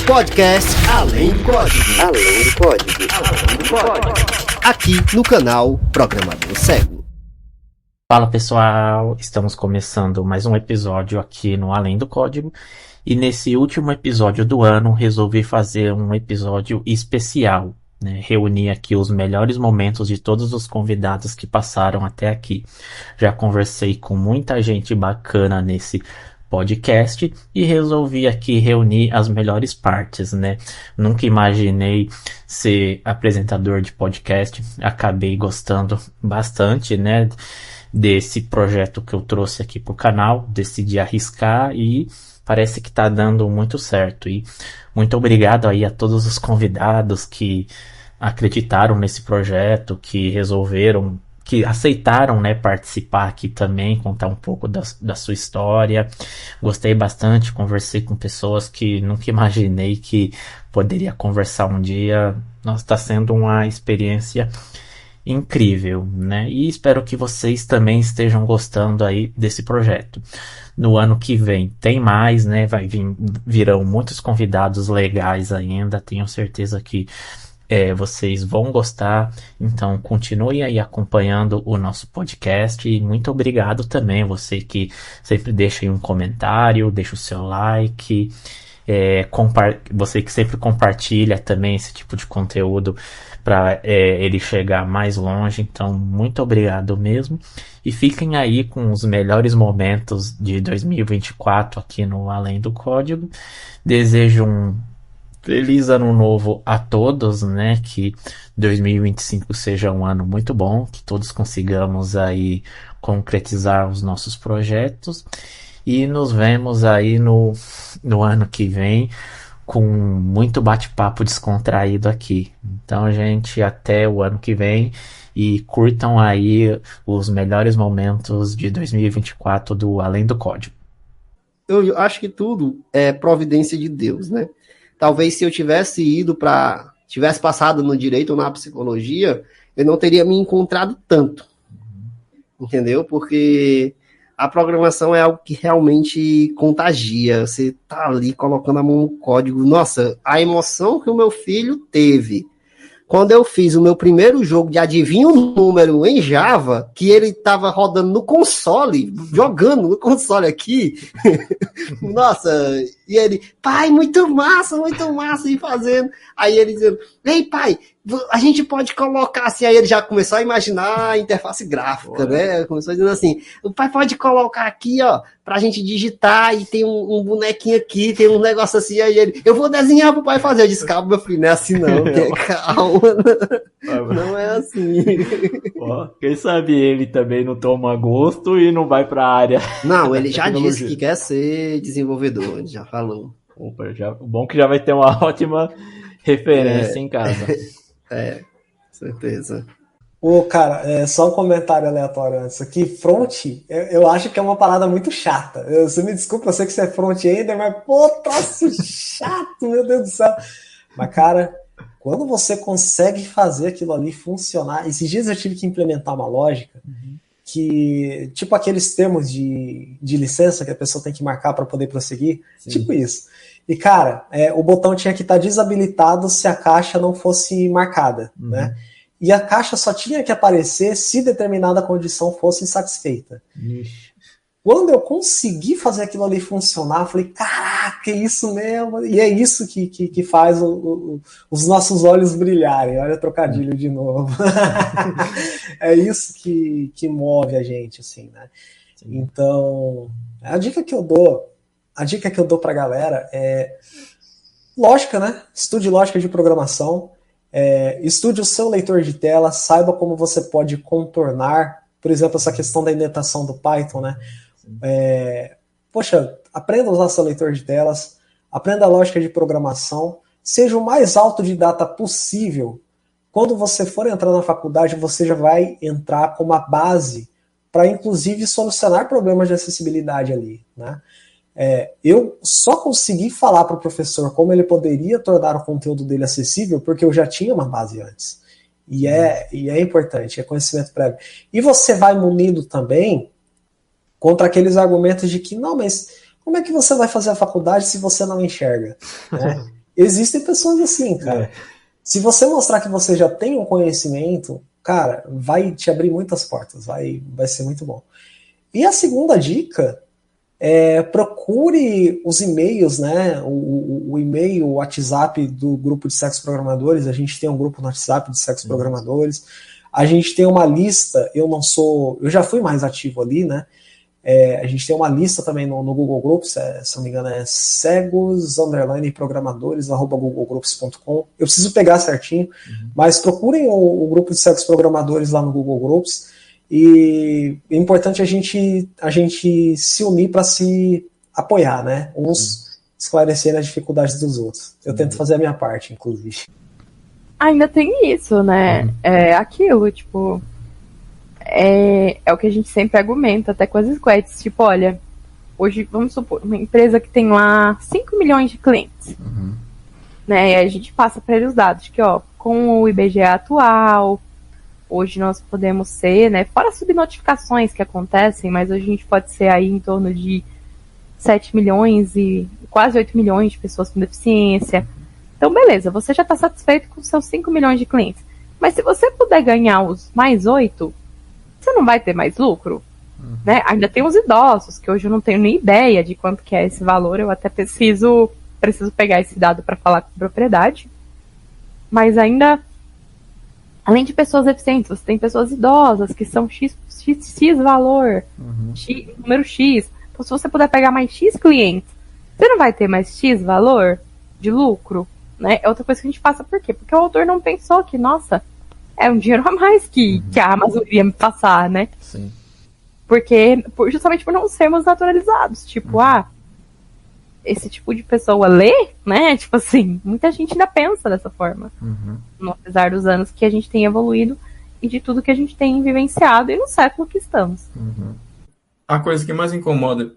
Podcast Além do Código. Além do Código. Além do Código. Aqui no canal Programador Cego. Fala pessoal, estamos começando mais um episódio aqui no Além do Código. E nesse último episódio do ano resolvi fazer um episódio especial, né? Reunir aqui os melhores momentos de todos os convidados que passaram até aqui. Já conversei com muita gente bacana nesse podcast e resolvi aqui reunir as melhores partes, né? Nunca imaginei ser apresentador de podcast, acabei gostando bastante, né, desse projeto que eu trouxe aqui pro canal, decidi arriscar e parece que tá dando muito certo. E muito obrigado aí a todos os convidados que acreditaram nesse projeto, que resolveram, que aceitaram, né, participar aqui também, contar um pouco da sua história. Gostei bastante, conversei com pessoas que nunca imaginei que poderia conversar um dia. Nossa, está sendo uma experiência incrível, né? E espero que vocês também estejam gostando aí desse projeto. No ano que vem tem mais, né? Virão muitos convidados legais ainda, tenho certeza que vocês vão gostar, então continue aí acompanhando o nosso podcast e muito obrigado também você que sempre deixa aí um comentário, deixa o seu like, você que sempre compartilha também esse tipo de conteúdo para ele chegar mais longe, então muito obrigado mesmo e fiquem aí com os melhores momentos de 2024 aqui no Além do Código. Desejo um feliz ano novo a todos, né? Que 2025 seja um ano muito bom, que todos consigamos aí concretizar os nossos projetos e nos vemos aí no ano que vem com muito bate-papo descontraído aqui. Então, gente, até o ano que vem e curtam aí os melhores momentos de 2024 do Além do Código. Eu acho que tudo é providência de Deus, né? Talvez se eu tivesse passado no direito ou na psicologia, eu não teria me encontrado tanto. Entendeu? Porque a programação é algo que realmente contagia. Você tá ali colocando a mão no código. Nossa, a emoção que o meu filho teve quando eu fiz o meu primeiro jogo de adivinha o número em Java, que ele tava rodando no console, jogando no console aqui. Nossa, e ele, pai, muito massa, e fazendo. Aí ele dizendo, ei, pai, a gente pode colocar assim. Aí ele já começou a imaginar a interface gráfica, né? Começou dizendo assim, o pai pode colocar aqui, ó, pra gente digitar e tem um bonequinho aqui, tem um negócio assim. Aí ele, eu vou desenhar pro pai fazer. Eu disse, calma, meu filho, não é assim não, calma. Não é assim. Ó, quem sabe ele também não toma gosto e não vai pra área. Não, ele já disse que quer ser desenvolvedor, ele já falou. Opa, bom que já vai ter uma ótima referência em casa. Certeza. Cara, só um comentário aleatório antes. Aqui, front, eu acho que é uma parada muito chata. Você me desculpa, eu sei que você é front-ender, mas, pô, troço chato, meu Deus do céu. Mas, cara, quando você consegue fazer aquilo ali funcionar... Esses dias eu tive que implementar uma lógica que, tipo aqueles termos de licença que a pessoa tem que marcar para poder prosseguir, Sim. Tipo isso. E, cara, o botão tinha que estar desabilitado se a caixa não fosse marcada, né? E a caixa só tinha que aparecer se determinada condição fosse insatisfeita. Quando eu consegui fazer aquilo ali funcionar, eu falei, caraca, é isso mesmo. E é isso que faz os nossos olhos brilharem. Olha o trocadilho de novo. É isso que move a gente, assim, né? Sim. Então, a dica que eu dou pra galera é lógica, né? Estude lógica de programação. Estude o seu leitor de tela, saiba como você pode contornar, por exemplo, essa questão da indentação do Python, né? Aprenda a usar seu leitor de telas, aprenda a lógica de programação, seja o mais autodidata possível. Quando você for entrar na faculdade, você já vai entrar com uma base para, inclusive, solucionar problemas de acessibilidade ali, né? Eu só consegui falar para o professor como ele poderia tornar o conteúdo dele acessível porque eu já tinha uma base antes. E é importante, é conhecimento prévio. E você vai munido também contra aqueles argumentos de que, não, mas como é que você vai fazer a faculdade se você não enxerga? Né? Existem pessoas assim, cara. Se você mostrar que você já tem um conhecimento, cara, vai te abrir muitas portas, vai ser muito bom. E a segunda dica é procure os e-mails, né? O e-mail, o WhatsApp do grupo de sexo programadores. A gente tem um grupo no WhatsApp de sexo programadores. A gente tem uma lista, eu já fui mais ativo ali, né? A gente tem uma lista também no Google Groups, se não me engano é cegos_programadores@googlegroups.com. Eu preciso pegar certinho, mas procurem o grupo de sexo programadores lá no Google Groups. E é importante a gente se unir para se apoiar, né? Uns esclarecendo as dificuldades dos outros. Eu tento fazer a minha parte, inclusive. Ainda tem isso, né? É aquilo, tipo... É o que a gente sempre argumenta, até com as squads. Tipo, olha, hoje, vamos supor, uma empresa que tem lá 5 milhões de clientes. Né? E a gente passa para eles os dados de que, ó, com o IBGE atual... Hoje nós podemos ser, né, fora as subnotificações que acontecem, mas hoje a gente pode ser aí em torno de 7 milhões e quase 8 milhões de pessoas com deficiência. Então, beleza, você já está satisfeito com seus 5 milhões de clientes. Mas se você puder ganhar os mais 8, você não vai ter mais lucro? Né? Ainda tem os idosos, que hoje eu não tenho nem ideia de quanto que é esse valor, eu até preciso pegar esse dado para falar com propriedade. Mas ainda... Além de pessoas deficientes, você tem pessoas idosas que são X valor, número X. Então, se você puder pegar mais X clientes, você não vai ter mais X valor de lucro, né? É outra coisa que a gente passa. Por quê? Porque o autor não pensou que, nossa, é um dinheiro a mais que a Amazon iria me passar, né? Sim. Justamente por não sermos naturalizados. Tipo, esse tipo de pessoa lê, né? Tipo assim, muita gente ainda pensa dessa forma. Apesar dos anos que a gente tem evoluído e de tudo que a gente tem vivenciado e no século que estamos. A coisa que mais incomoda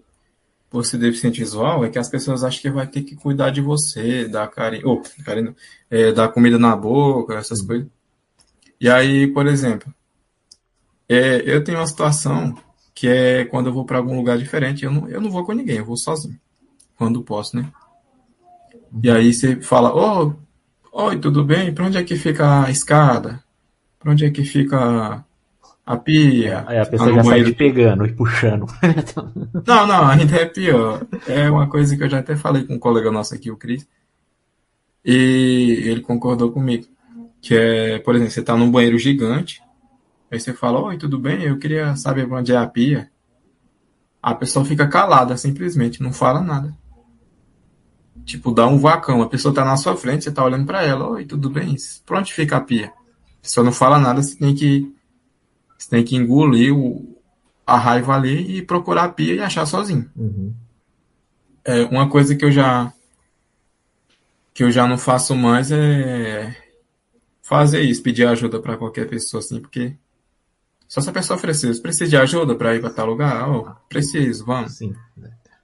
por ser deficiente visual é que as pessoas acham que vai ter que cuidar de você, dar carinho, dar comida na boca, essas coisas. E aí, por exemplo, eu tenho uma situação que é quando eu vou para algum lugar diferente, eu não vou com ninguém, eu vou sozinho. Quando posso, né? E aí você fala, oi, tudo bem? Pra onde é que fica a escada? Pra onde é que fica a pia? Aí a pessoa já sai te pegando e puxando. Não, ainda é pior. É uma coisa que eu já até falei com um colega nosso aqui, o Cris, e ele concordou comigo. Que é, por exemplo, você tá num banheiro gigante, aí você fala, oi, tudo bem? Eu queria saber onde é a pia. A pessoa fica calada, simplesmente, não fala nada. Tipo, dá um vacão. A pessoa tá na sua frente, você tá olhando pra ela. Oi, tudo bem? Pra onde fica a pia? A pessoa não fala nada, você tem que engolir a raiva ali e procurar a pia e achar sozinho. Uma coisa que eu já não faço mais é fazer isso, pedir ajuda pra qualquer pessoa, assim, porque só se a pessoa oferecer, precisa de ajuda pra ir pra tal lugar? Preciso, vamos. Sim.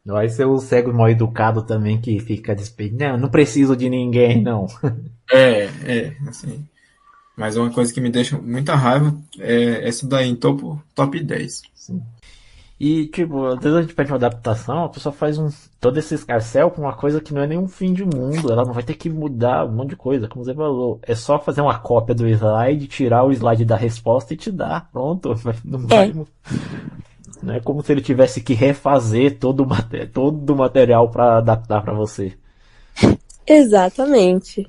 Vai ser o cego mal educado também que fica despedindo. Não preciso de ninguém, não. Assim. Mas uma coisa que me deixa muita raiva é essa daí em top 10. Sim. E, tipo, às vezes a gente pede uma adaptação, a pessoa faz todo esse escarcéu com uma coisa que não é nenhum fim de mundo. Ela não vai ter que mudar um monte de coisa, como você falou. É só fazer uma cópia do slide, tirar o slide da resposta e te dar. Pronto. Não vai... Não é como se ele tivesse que refazer todo o material para adaptar para você. Exatamente.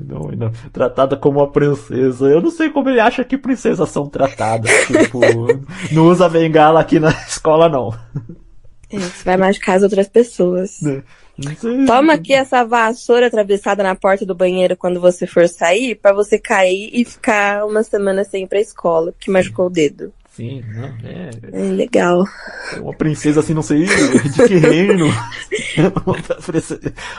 Não. Tratada como uma princesa. Eu não sei como ele acha que princesas são tratadas. Tipo, não usa bengala aqui na escola, não. Você vai machucar as outras pessoas. Não sei. Toma aqui essa vassoura atravessada na porta do banheiro quando você for sair, pra você cair e ficar uma semana sem ir pra escola, porque machucou o dedo. Sim, não, legal. Uma princesa assim, não sei de que reino.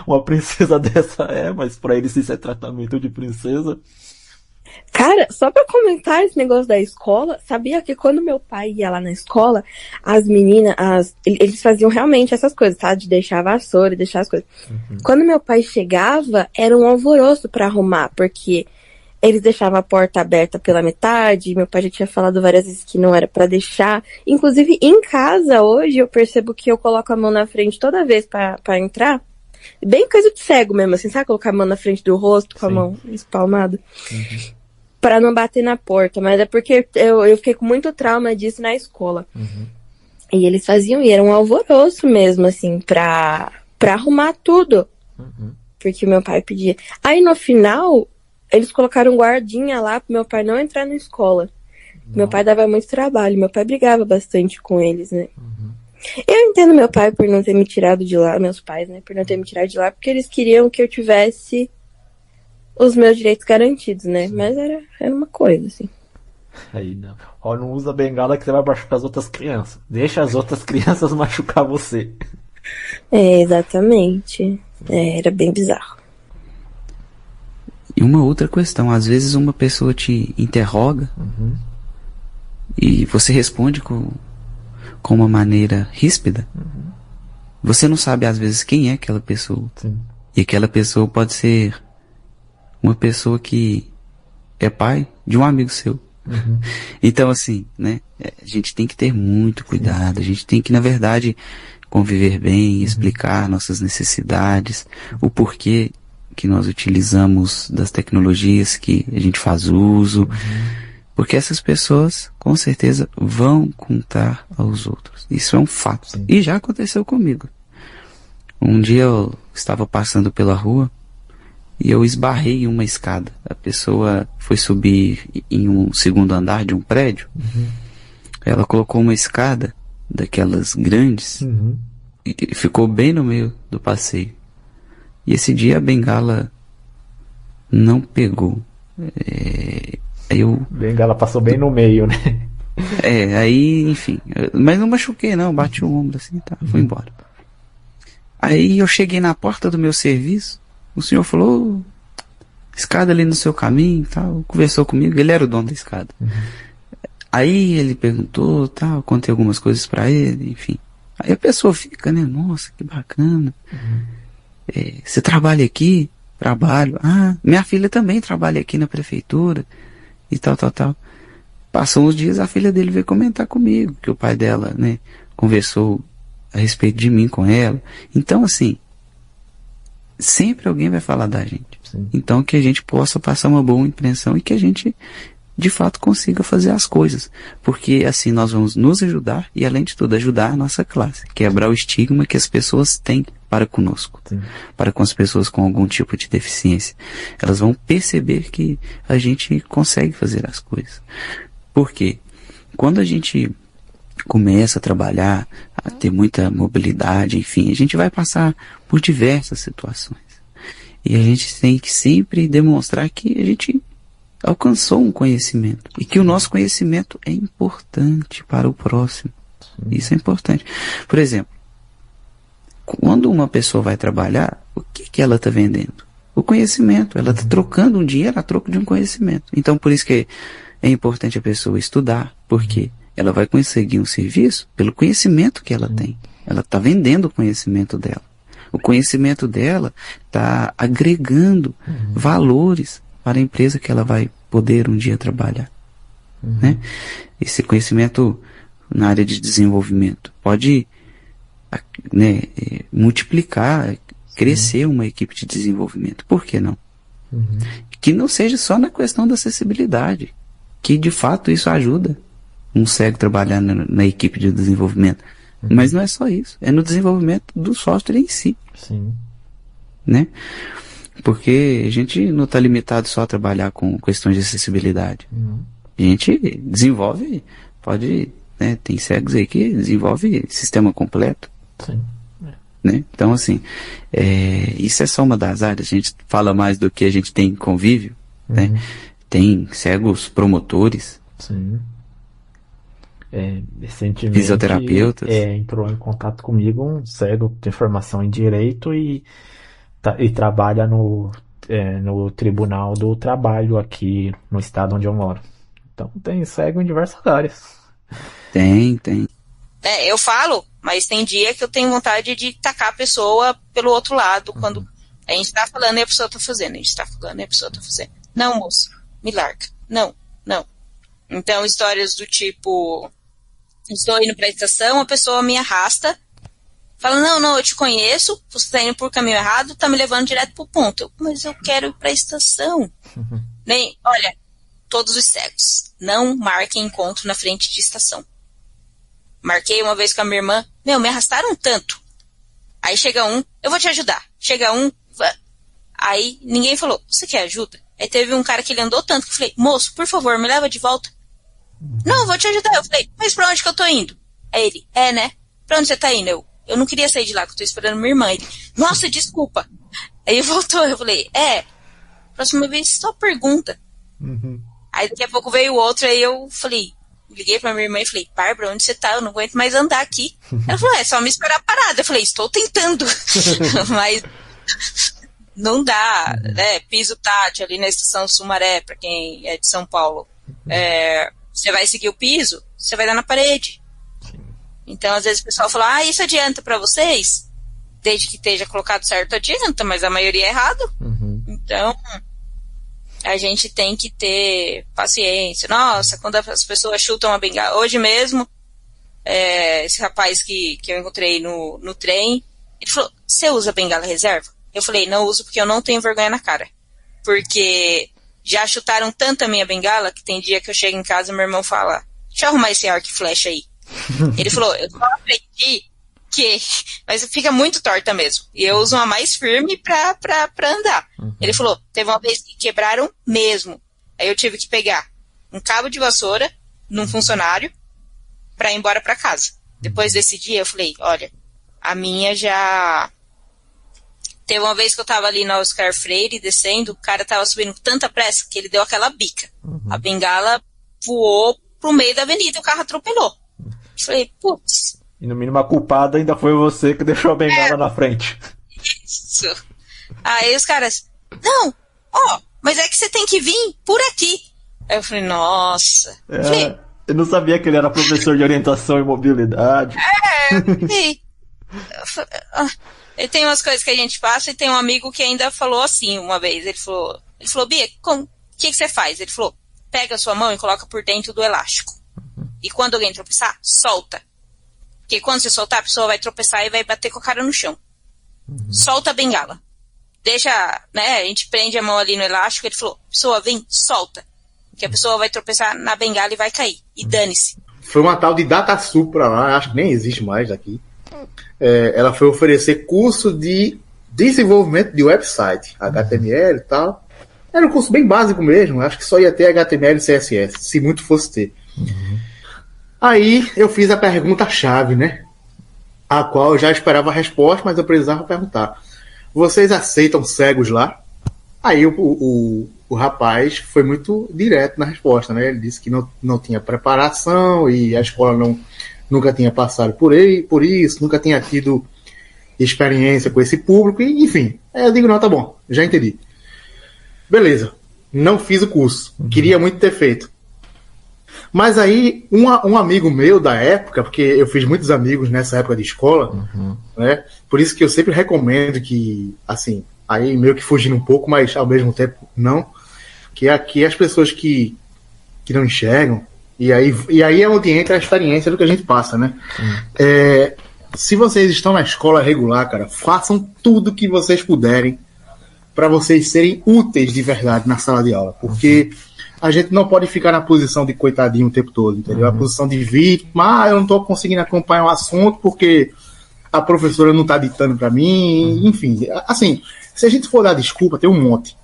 Uma princesa dessa mas pra eles isso é tratamento de princesa. Cara, só pra comentar esse negócio da escola, sabia que quando meu pai ia lá na escola, as meninas, eles faziam realmente essas coisas, tá? De deixar a vassoura e deixar as coisas. Quando meu pai chegava, era um alvoroço pra arrumar, porque eles deixavam a porta aberta pela metade, meu pai já tinha falado várias vezes que não era pra deixar. Inclusive, em casa, hoje, eu percebo que eu coloco a mão na frente toda vez pra entrar, Bem coisa de cego mesmo, assim, sabe? Colocar a mão na frente do rosto com a mão espalmada. Pra não bater na porta. Mas é porque eu fiquei com muito trauma disso na escola. E eles faziam, e era um alvoroço mesmo, assim, pra arrumar tudo. Porque meu pai pedia. Aí no final, eles colocaram um guardinha lá pro meu pai não entrar na escola. Meu pai dava muito trabalho, meu pai brigava bastante com eles, né? Eu entendo meu pai por não ter me tirado de lá, meus pais, né? Por não ter me tirado de lá, porque eles queriam que eu tivesse os meus direitos garantidos, né? Mas era uma coisa, assim. Aí não. Ó, não usa bengala que você vai machucar as outras crianças. Deixa as outras crianças machucar você. Exatamente. Era bem bizarro. E uma outra questão, às vezes uma pessoa te interroga e você responde com uma maneira ríspida. Você não sabe às vezes quem é aquela pessoa. E aquela pessoa pode ser uma pessoa que é pai de um amigo seu. Então assim, né, a gente tem que ter muito cuidado, a gente tem que, na verdade, conviver bem, explicar nossas necessidades, o porquê que nós utilizamos das tecnologias que a gente faz uso, porque essas pessoas com certeza vão contar aos outros. Isso é um fato. E já aconteceu comigo. Um dia eu estava passando pela rua e eu esbarrei em uma escada. A pessoa foi subir em um segundo andar de um prédio. Ela colocou uma escada daquelas grandes e ficou bem no meio do passeio. E esse dia a bengala não pegou. Bengala passou bem no meio, né? Aí, enfim. Mas não machuquei não, bati o ombro assim, tá, fui embora. Aí eu cheguei na porta do meu serviço, o senhor falou, escada ali no seu caminho, tal, conversou comigo, ele era o dono da escada. Aí ele perguntou, tal, contei algumas coisas pra ele, enfim. Aí a pessoa fica, né, nossa, que bacana. Você trabalha aqui? Trabalho. Ah, minha filha também trabalha aqui na prefeitura, e tal. Passou uns dias, a filha dele veio comentar comigo, que o pai dela, né, conversou a respeito de mim com ela. Então, assim, sempre alguém vai falar da gente. Então, que a gente possa passar uma boa impressão e que a gente, de fato, consiga fazer as coisas. Porque, assim, nós vamos nos ajudar e, além de tudo, ajudar a nossa classe. Quebrar o estigma que as pessoas têm para conosco. Para com as pessoas com algum tipo de deficiência. Elas vão perceber que a gente consegue fazer as coisas. Por quê? Quando a gente começa a trabalhar, a ter muita mobilidade, enfim, a gente vai passar por diversas situações. E a gente tem que sempre demonstrar que a gente alcançou um conhecimento. E que o nosso conhecimento é importante para o próximo. Isso é importante. Por exemplo, quando uma pessoa vai trabalhar, o que ela está vendendo? O conhecimento. Ela está trocando um dinheiro a troco de um conhecimento. Então, por isso que é importante a pessoa estudar, porque ela vai conseguir um serviço pelo conhecimento que ela tem. Ela está vendendo o conhecimento dela. O conhecimento dela está agregando valores para a empresa que ela vai poder um dia trabalhar. Né? Esse conhecimento na área de desenvolvimento pode, né, multiplicar, crescer uma equipe de desenvolvimento. Por que não? Que não seja só na questão da acessibilidade, que de fato isso ajuda um cego trabalhar na equipe de desenvolvimento. Mas não é só isso, é no desenvolvimento do software em si. Né? Porque a gente não está limitado só a trabalhar com questões de acessibilidade. A gente desenvolve, né, tem cegos aí que desenvolve sistema completo. Né? Então, assim, isso é só uma das áreas. A gente fala mais do que a gente tem em convívio. Né? Tem cegos promotores. Recentemente fisioterapeutas. Entrou em contato comigo um cego que tem formação em direito e trabalha no Tribunal do Trabalho aqui no estado onde eu moro. Então tem cego em diversas áreas. Tem. Eu falo, mas tem dia que eu tenho vontade de tacar a pessoa pelo outro lado, quando a gente tá falando e a pessoa tá fazendo, Não, moço, me larga. Não. Então, histórias do tipo, estou indo pra estação, a pessoa me arrasta, Fala, não, eu te conheço, você tá indo por caminho errado, tá me levando direto pro ponto. Mas eu quero ir pra estação. Nem, olha, todos os cegos, não marquem encontro na frente de estação. Marquei uma vez com a minha irmã, me arrastaram tanto. Aí chega um, eu vou te ajudar. Chega um, aí ninguém falou, você quer ajuda? Aí teve um cara que ele andou tanto que eu falei, moço, por favor, me leva de volta. Não, eu vou te ajudar. Eu falei, mas pra onde que eu tô indo? Aí ele, né? Pra onde você tá indo? Eu não queria sair de lá, que eu tô esperando minha irmã. Ele, nossa, desculpa. Aí voltou, eu falei, próxima vez só pergunta. Aí daqui a pouco veio o outro, aí eu falei, liguei pra minha irmã e falei, Bárbara, onde você tá? Eu não aguento mais andar aqui. Ela falou, é só me esperar parada. Eu falei, estou tentando. Mas não dá, né? Piso tátil ali na estação Sumaré, pra quem é de São Paulo. Você vai seguir o piso, você vai dar na parede. Então, às vezes o pessoal fala, isso adianta pra vocês? Desde que esteja colocado certo, adianta, mas a maioria é errado. Então, a gente tem que ter paciência. Nossa, quando as pessoas chutam a bengala. Hoje mesmo, esse rapaz que eu encontrei no trem, ele falou, você usa bengala reserva? Eu falei, não uso porque eu não tenho vergonha na cara. Porque já chutaram tanto a minha bengala que tem dia que eu chego em casa e meu irmão fala, deixa eu arrumar esse arco e flecha aí. Ele falou, eu só aprendi que... Mas fica muito torta mesmo. E eu uso uma mais firme pra andar. Ele falou, teve uma vez que quebraram mesmo. Aí eu tive que pegar um cabo de vassoura num funcionário pra ir embora pra casa. Depois desse dia eu falei, olha, a minha já... Teve uma vez que eu tava ali na Oscar Freire descendo, o cara tava subindo com tanta pressa que ele deu aquela bica. A bengala voou pro meio da avenida e o carro atropelou. Falei, putz. E no mínimo a culpada ainda foi você que deixou a bengala na frente. Isso. Aí os caras, não, mas é que você tem que vir por aqui. Aí eu falei, nossa. Eu não sabia que ele era professor de orientação e mobilidade. E tem umas coisas que a gente passa e tem um amigo que ainda falou assim uma vez. Ele falou, Bia, o que você faz? Ele falou, pega a sua mão e coloca por dentro do elástico. E quando alguém tropeçar, solta. Porque quando você soltar, a pessoa vai tropeçar e vai bater com a cara no chão. Solta a bengala. Deixa, né, a gente prende a mão ali no elástico. Ele falou, pessoa, vem, solta. Que a pessoa vai tropeçar na bengala e vai cair. E dane-se. Foi uma tal de DataSul pra lá, acho que nem existe mais aqui. Ela foi oferecer curso de desenvolvimento de website, HTML e tal. Era um curso bem básico mesmo, acho que só ia ter HTML e CSS, se muito fosse ter. Aí eu fiz a pergunta-chave, né? A qual eu já esperava a resposta, mas eu precisava perguntar. Vocês aceitam cegos lá? Aí o rapaz foi muito direto na resposta, né? Ele disse que não tinha preparação e a escola nunca tinha passado por isso, nunca tinha tido experiência com esse público, e, enfim. Aí eu digo, não, tá bom, já entendi. Beleza, não fiz o curso, queria muito ter feito. Mas aí, um amigo meu da época, porque eu fiz muitos amigos nessa época de escola, né? Por isso que eu sempre recomendo que, assim, aí meio que fugindo um pouco, mas ao mesmo tempo não, que aqui as pessoas que não enxergam, e aí é onde entra a experiência do que a gente passa, né? Se vocês estão na escola regular, cara, façam tudo que vocês puderem para vocês serem úteis de verdade na sala de aula, porque a gente não pode ficar na posição de coitadinho o tempo todo, entendeu? A posição de vítima, eu não estou conseguindo acompanhar o assunto porque a professora não está ditando para mim, enfim. Assim, se a gente for dar desculpa, tem um monte.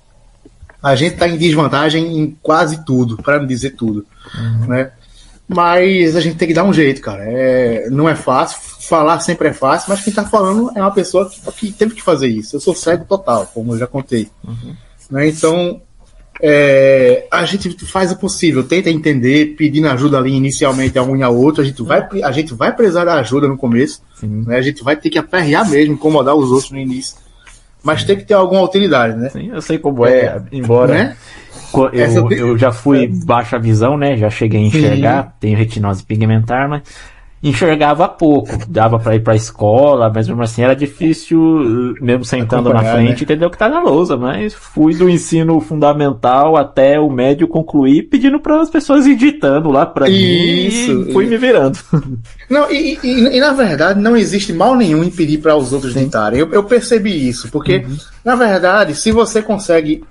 A gente está em desvantagem em quase tudo, para não dizer tudo, né? Mas a gente tem que dar um jeito, cara. Não é fácil, falar sempre é fácil, mas quem está falando é uma pessoa que teve que fazer isso. Eu sou cego total, como eu já contei. Né? Então, a gente faz o possível, tenta entender, pedindo ajuda ali inicialmente a um e a outro. A gente vai precisar da ajuda no começo, né? A gente vai ter que aperrear mesmo, incomodar os outros no início. Mas tem que ter alguma utilidade, né? Sim, eu sei como embora... Né? Eu já fui baixa visão, né? Já cheguei a enxergar, tenho retinose pigmentar, mas enxergava pouco, dava pra ir pra escola, mas mesmo assim era difícil, mesmo sentando na frente, entender o que tá na lousa, mas fui do ensino fundamental até o médio concluir, pedindo para as pessoas ir ditando lá pra mim e fui me virando. Não, e na verdade não existe mal nenhum em pedir para os outros ditarem. Eu percebi isso, porque na verdade, se você consegue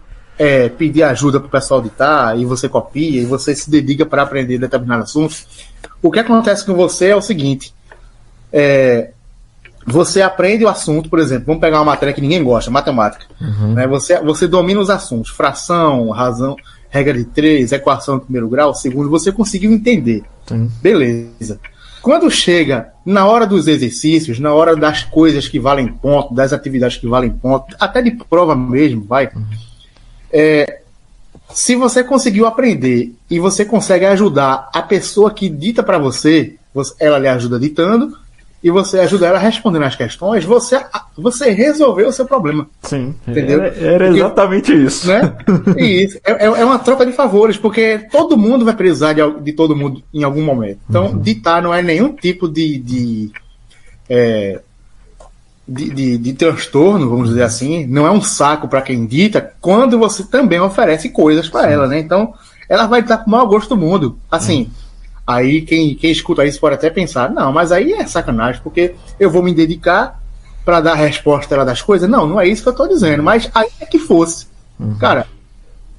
pedir ajuda para o pessoal ditar, e você copia, e você se dedica para aprender determinados assuntos, o que acontece com você é o seguinte: você aprende o assunto, por exemplo, vamos pegar uma matéria que ninguém gosta, matemática. Né? Você domina os assuntos, fração, razão, regra de 3, equação de primeiro grau, segundo, você conseguiu entender. Beleza. Quando chega na hora dos exercícios, na hora das coisas que valem ponto, das atividades que valem ponto, até de prova mesmo, se você conseguiu aprender e você consegue ajudar a pessoa que dita para você, ela lhe ajuda ditando, e você ajuda ela respondendo as questões, você resolveu o seu problema. Sim, entendeu? Era exatamente isso. Né? Isso. É uma troca de favores, porque todo mundo vai precisar de todo mundo em algum momento. Então, ditar não é nenhum tipo de transtorno, vamos dizer assim, não é um saco para quem dita, quando você também oferece coisas para ela, né? Então, ela vai ditar com o maior gosto do mundo. Assim, aí quem escuta isso pode até pensar, não, mas aí é sacanagem, porque eu vou me dedicar para dar a resposta a ela das coisas. Não é isso que eu tô dizendo, mas aí é que fosse. Cara,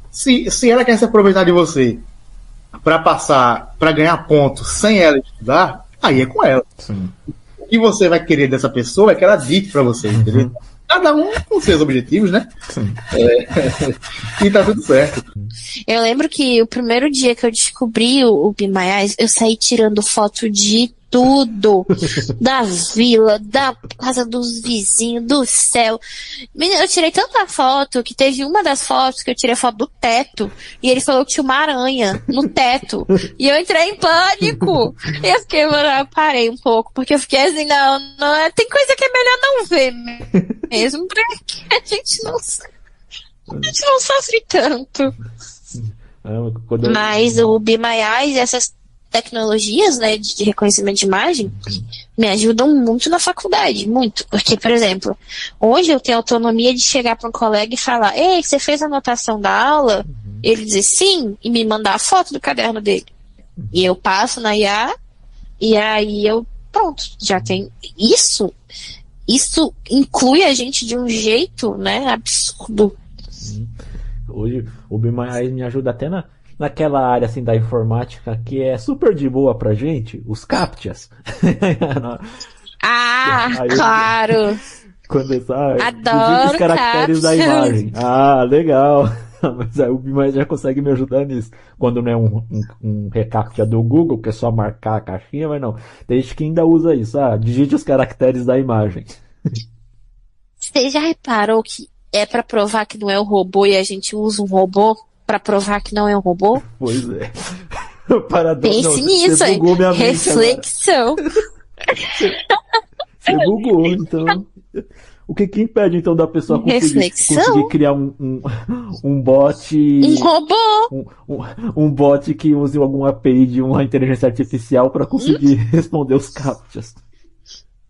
se ela quer se aproveitar de você para passar, para ganhar pontos sem ela estudar, aí é com ela. Sim. O que você vai querer dessa pessoa é que ela dite para você, entendeu? Cada um com seus objetivos, né? E tá tudo certo. Eu lembro que o primeiro dia que eu descobri o Be My Eyes, eu saí tirando foto de tudo. Da vila, da casa dos vizinhos, do céu. Menina, eu tirei tanta foto que teve uma das fotos que eu tirei foto do teto e ele falou que tinha uma aranha no teto. E eu entrei em pânico. E eu fiquei, mano, eu parei um pouco, porque eu fiquei assim, não, tem coisa que é melhor não ver mesmo, porque a gente não sofre tanto. Mas o Be My Eyes, essas tecnologias, né, de reconhecimento de imagem, me ajudam muito na faculdade, muito. Porque, por exemplo, hoje eu tenho autonomia de chegar para um colega e falar: ei, você fez a anotação da aula? Ele dizer sim e me mandar a foto do caderno dele. E eu passo na IA e aí pronto, já tem isso. Isso inclui a gente de um jeito, né, absurdo. Hoje o Be My Eyes me ajuda até naquela área assim da informática que é super de boa pra gente, os CAPTCHAs. Claro! Quando adoro os caracteres da imagem. Legal! Mas aí o Be My Eyes já consegue me ajudar nisso. Quando não é um recaptcha do Google, que é só marcar a caixinha, mas não. Tem gente que ainda usa isso. Digite os caracteres da imagem. Você já reparou que é pra provar que não é um robô e a gente usa um robô pra provar que não é um robô? Pois é. Pense nisso, aí. Reflexão. Você bugou, então. O que impede, então, da pessoa conseguir criar um bot... Um robô! Um bot que use algum API de uma inteligência artificial para conseguir responder os captchas?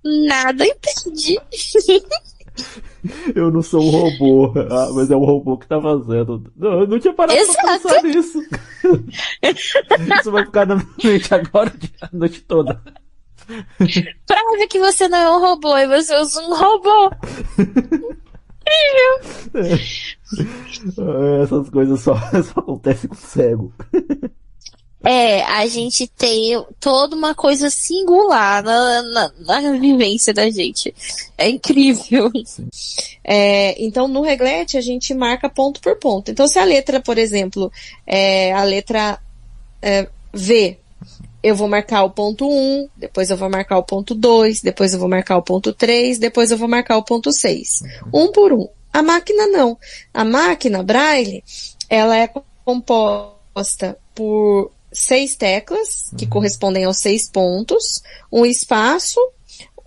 Nada impede. Eu não sou um robô, mas é um robô que tá fazendo. Eu não tinha parado pra pensar nisso. Isso vai ficar na minha mente agora a noite toda. Prova que você não é um robô e você usa um robô. Essas coisas só acontecem com cego. A gente tem toda uma coisa singular na vivência da gente. É incrível. Então, no reglete, a gente marca ponto por ponto. Então, se a letra, por exemplo, a letra V, eu vou marcar o ponto 1, depois eu vou marcar o ponto 2, depois eu vou marcar o ponto 3, depois eu vou marcar o ponto 6. Um por um. A máquina não. A máquina Braille, ela é composta por 6 teclas, que correspondem aos 6 pontos, um espaço,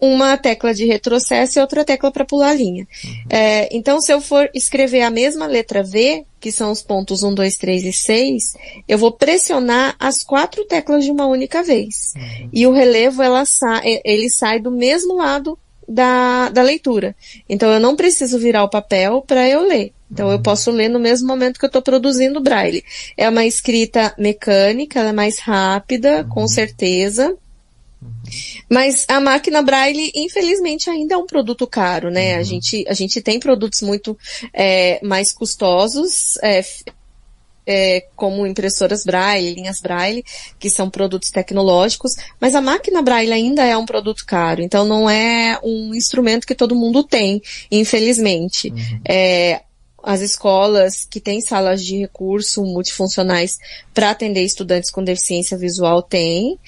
uma tecla de retrocesso e outra tecla para pular a linha. Então, se eu for escrever a mesma letra V, que são os pontos 1, 2, 3 e 6, eu vou pressionar as 4 teclas de uma única vez. E o relevo, ele sai do mesmo lado da leitura. Então, eu não preciso virar o papel para eu ler. Então, eu posso ler no mesmo momento que eu estou produzindo Braille. É uma escrita mecânica, ela é mais rápida, com certeza. Mas a máquina Braille, infelizmente, ainda é um produto caro, né? A gente tem produtos muito mais custosos, como impressoras Braille, linhas Braille, que são produtos tecnológicos, mas a máquina Braille ainda é um produto caro, então não é um instrumento que todo mundo tem, infelizmente. As escolas que têm salas de recurso multifuncionais para atender estudantes com deficiência visual têm,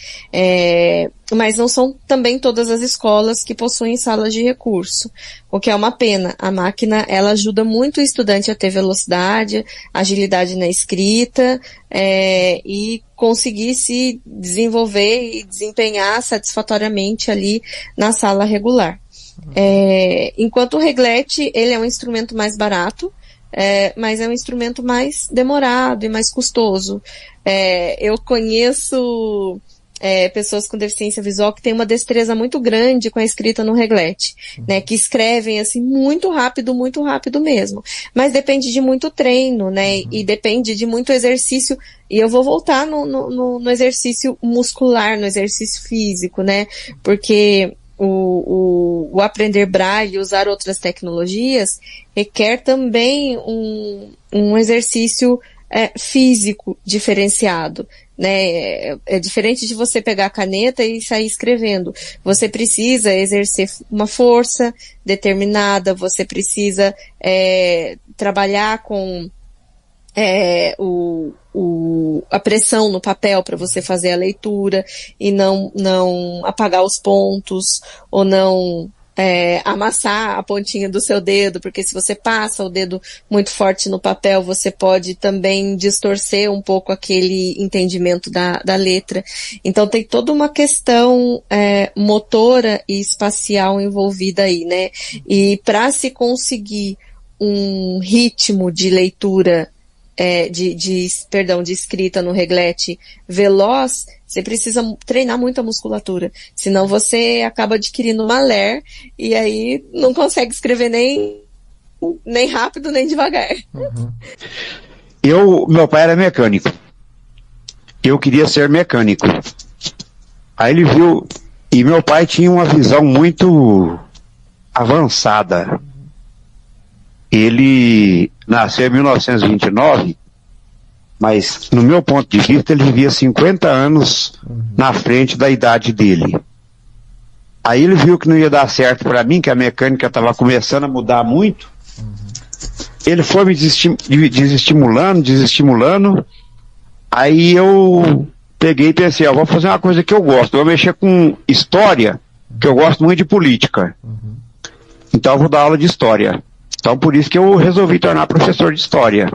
mas não são também todas as escolas que possuem salas de recurso, o que é uma pena. A máquina, ela ajuda muito o estudante a ter velocidade, agilidade na escrita, e conseguir se desenvolver e desempenhar satisfatoriamente ali na sala regular. Enquanto o reglete, ele é um instrumento mais barato, mas é um instrumento mais demorado e mais custoso. Eu conheço pessoas com deficiência visual que têm uma destreza muito grande com a escrita no reglete, né, que escrevem assim muito rápido mesmo. Mas depende de muito treino, né, e depende de muito exercício. E eu vou voltar no exercício muscular, no exercício físico, né, porque o aprender Braille, usar outras tecnologias, requer também um exercício físico diferenciado, né? É diferente de você pegar a caneta e sair escrevendo. Você precisa exercer uma força determinada, você precisa trabalhar com a pressão no papel para você fazer a leitura e não apagar os pontos ou não amassar a pontinha do seu dedo, porque se você passa o dedo muito forte no papel, você pode também distorcer um pouco aquele entendimento da letra. Então tem toda uma questão motora e espacial envolvida aí, né? E para se conseguir um ritmo de leitura de escrita no reglete veloz, você precisa treinar muito a musculatura, senão você acaba adquirindo uma LER e aí não consegue escrever nem rápido nem devagar. Meu pai era mecânico, eu queria ser mecânico, aí ele viu, e meu pai tinha uma visão muito avançada. Ele nasceu em 1929, mas, no meu ponto de vista, ele vivia 50 anos na frente da idade dele. Aí ele viu que não ia dar certo para mim, que a mecânica estava começando a mudar muito. Ele foi me desestimulando. Aí eu peguei e pensei, vou fazer uma coisa que eu gosto. Eu vou mexer com história, que eu gosto muito de política. Então eu vou dar aula de história. Então por isso que eu resolvi tornar professor de história.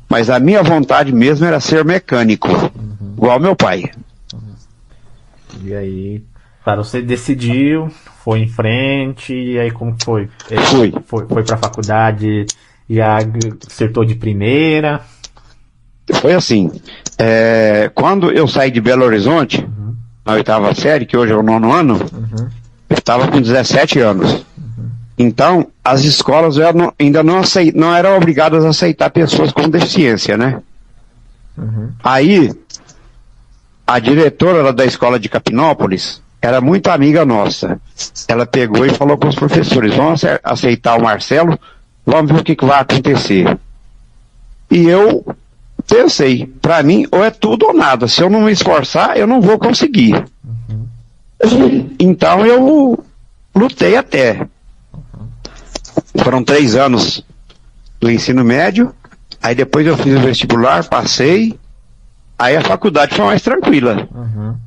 Mas a minha vontade mesmo era ser mecânico, igual meu pai. E aí, você decidiu, foi em frente, e aí como foi? Foi pra faculdade, já acertou de primeira? Foi assim, quando eu saí de Belo Horizonte, na 8ª série, que hoje é o 9º ano, eu estava com 17 anos. Então, as escolas ainda não eram obrigadas a aceitar pessoas com deficiência, né? Aí, a diretora da escola de Capinópolis era muito amiga nossa. Ela pegou e falou com os professores, vamos aceitar o Marcelo, vamos ver o que vai acontecer. E eu pensei, para mim, ou é tudo ou nada. Se eu não me esforçar, eu não vou conseguir. Então, eu lutei até. Foram 3 anos do ensino médio, aí depois eu fiz o vestibular, passei, aí a faculdade foi mais tranquila.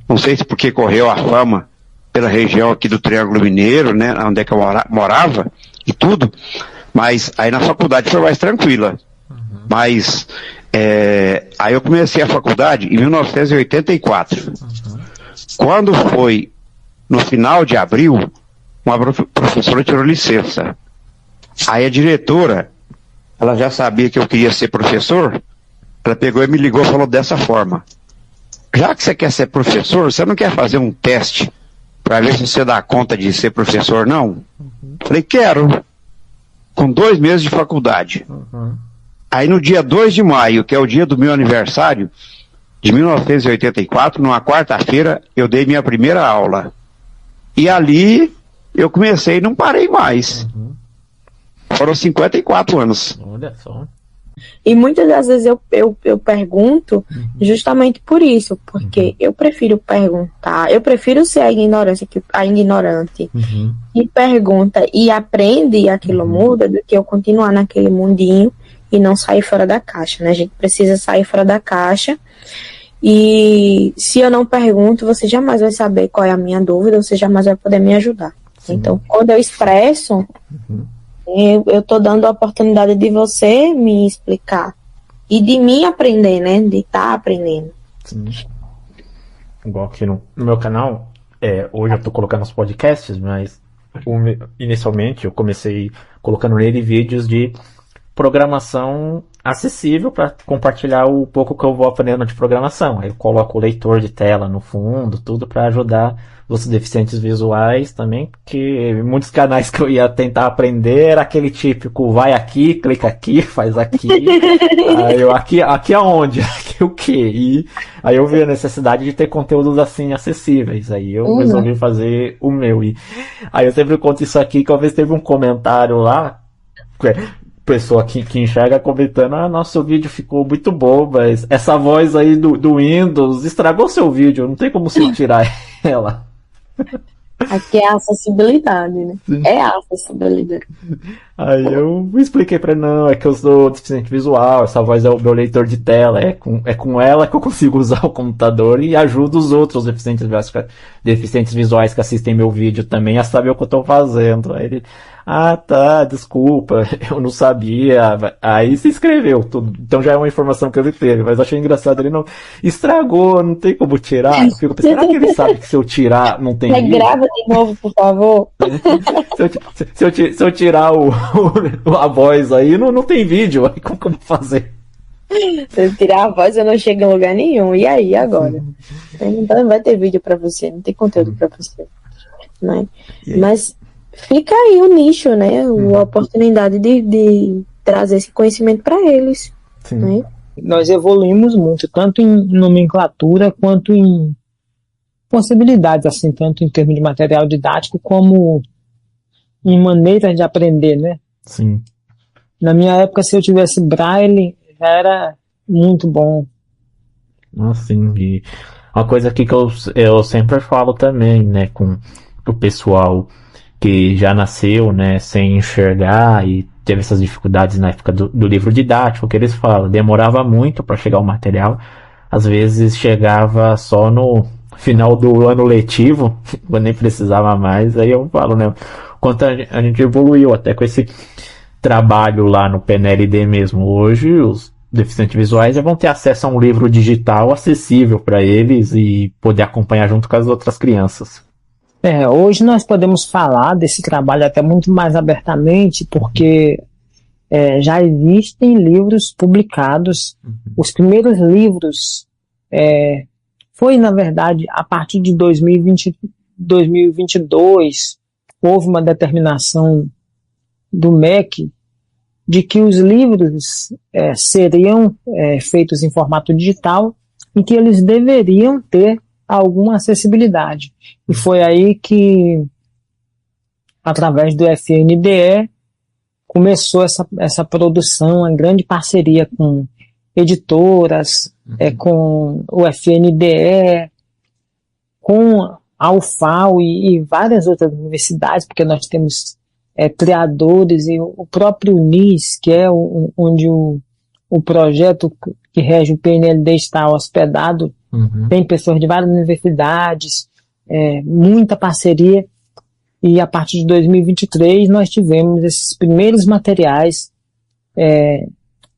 Não sei se porque correu a fama pela região aqui do Triângulo Mineiro, né, onde é que eu morava e tudo, mas aí na faculdade foi mais tranquila. Mas aí eu comecei a faculdade em 1984. Quando foi no final de abril, uma professora tirou licença. Aí a diretora, ela já sabia que eu queria ser professor, ela pegou e me ligou e falou dessa forma: já que você quer ser professor, você não quer fazer um teste para ver se você dá conta de ser professor, não? Falei, quero. Com 2 meses de faculdade. Aí no dia 2 de maio, que é o dia do meu aniversário, de 1984, numa quarta-feira, eu dei minha primeira aula. E ali eu comecei e não parei mais. Foram 54 anos. Olha só. E muitas das vezes eu pergunto justamente por isso, porque eu prefiro perguntar, eu prefiro ser a ignorante e pergunta e aprende e aquilo muda, do que eu continuar naquele mundinho e não sair fora da caixa, né? A gente precisa sair fora da caixa, e se eu não pergunto, você jamais vai saber qual é a minha dúvida, você jamais vai poder me ajudar. Sim. Então, quando eu expresso, eu tô dando a oportunidade de você me explicar e de mim aprender, né? De estar aprendendo. Sim. Igual aqui no meu canal, hoje eu tô colocando os podcasts, mas inicialmente eu comecei colocando nele vídeos de programação acessível para compartilhar o pouco que eu vou aprendendo de programação. Aí eu coloco o leitor de tela no fundo, tudo para ajudar os deficientes visuais também, porque muitos canais que eu ia tentar aprender era aquele típico, vai aqui, clica aqui, faz aqui. Aí eu, aqui aonde? Aqui o quê? E aí eu vi a necessidade de ter conteúdos assim acessíveis. Aí eu resolvi fazer o meu. E aí eu sempre conto isso aqui, que uma vez teve um comentário lá, pessoa que enxerga comentando, nosso vídeo ficou muito bom, mas essa voz aí do Windows estragou seu vídeo, não tem como você tirar ela. Aqui é a acessibilidade, né? Sim. É a acessibilidade. Aí eu expliquei pra ele, não, é que eu sou deficiente visual, essa voz é o meu leitor de tela, é com ela que eu consigo usar o computador e ajudo os outros deficientes visuais que assistem meu vídeo também a saber o que eu tô fazendo. Aí ele, tá, desculpa, eu não sabia. Aí se inscreveu, tudo. Então já é uma informação que ele teve, mas achei engraçado, ele não estragou, não tem como tirar. Eu fico pensando, será que ele sabe que se eu tirar não tem vídeo? Grava de novo, por favor. Se eu tirar a voz aí, não tem vídeo, aí como que eu vou fazer? Se eu tirar a voz, eu não chego em lugar nenhum. E aí, agora? Então não vai ter vídeo pra você, não tem conteúdo pra você. Né? Mas fica aí o nicho, né? A oportunidade de trazer esse conhecimento para eles. Né? Nós evoluímos muito, tanto em nomenclatura quanto em possibilidades, assim, tanto em termos de material didático como em maneiras de aprender, né? Sim. Na minha época, se eu tivesse Braille, já era muito bom. Sim. E uma coisa aqui que eu sempre falo também, né, com o pessoal que já nasceu, né, sem enxergar e teve essas dificuldades na época do livro didático, que eles falam, demorava muito para chegar o material, às vezes chegava só no final do ano letivo, quando nem precisava mais. Aí eu falo, né, quanto a gente evoluiu até com esse trabalho lá no PNLD mesmo. Hoje os deficientes visuais já vão ter acesso a um livro digital acessível para eles e poder acompanhar junto com as outras crianças. Hoje nós podemos falar desse trabalho até muito mais abertamente, porque já existem livros publicados. Os primeiros livros foi, na verdade, a partir de 2022, houve uma determinação do MEC de que os livros seriam feitos em formato digital e que eles deveriam ter alguma acessibilidade. E foi aí que, através do FNDE, começou essa produção, uma grande parceria com editoras, com o FNDE, com a UFAL e várias outras universidades, porque nós temos criadores, e o próprio UNIS, que é onde o projeto que rege o PNLD está hospedado, tem pessoas de várias universidades, muita parceria, e a partir de 2023 nós tivemos esses primeiros materiais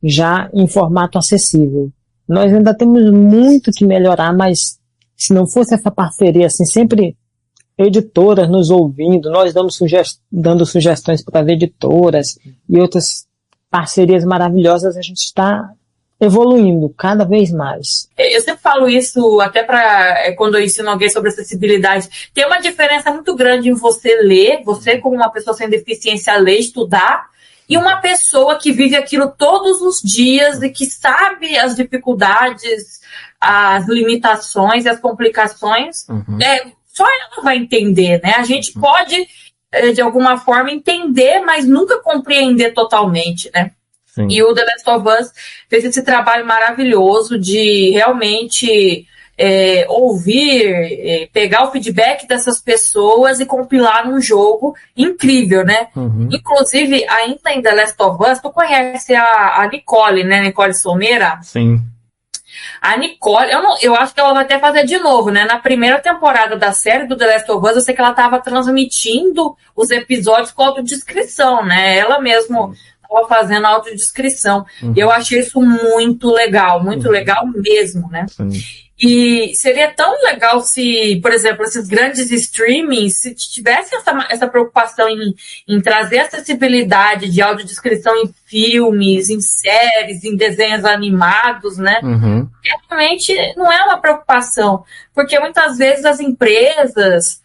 já em formato acessível. Nós ainda temos muito que melhorar, mas se não fosse essa parceria, assim, sempre editoras nos ouvindo, nós dando sugestões para as editoras e outras parcerias maravilhosas, a gente está evoluindo cada vez mais. Eu sempre falo isso até para quando eu ensino alguém sobre acessibilidade. Tem uma diferença muito grande em você ler, você como uma pessoa sem deficiência ler, estudar, e uma pessoa que vive aquilo todos os dias e que sabe as dificuldades, as limitações e as complicações. Só ela vai entender, né? A gente pode, de alguma forma, entender, mas nunca compreender totalmente, né? Sim. E o The Last of Us fez esse trabalho maravilhoso de realmente ouvir, pegar o feedback dessas pessoas e compilar num jogo incrível, né? Inclusive, ainda em The Last of Us, tu conhece a Nicole, né? Nicole Somera? Sim. A Nicole, eu acho que ela vai até fazer de novo, né? Na primeira temporada da série do The Last of Us, eu sei que ela estava transmitindo os episódios com autodescrição, né? Ela mesma estava fazendo autodescrição. E eu achei isso muito legal mesmo, né? Sim. E seria tão legal se, por exemplo, esses grandes streamings, se tivessem essa preocupação em trazer acessibilidade de audiodescrição em filmes, em séries, em desenhos animados, né? Porque realmente não é uma preocupação, porque muitas vezes as empresas,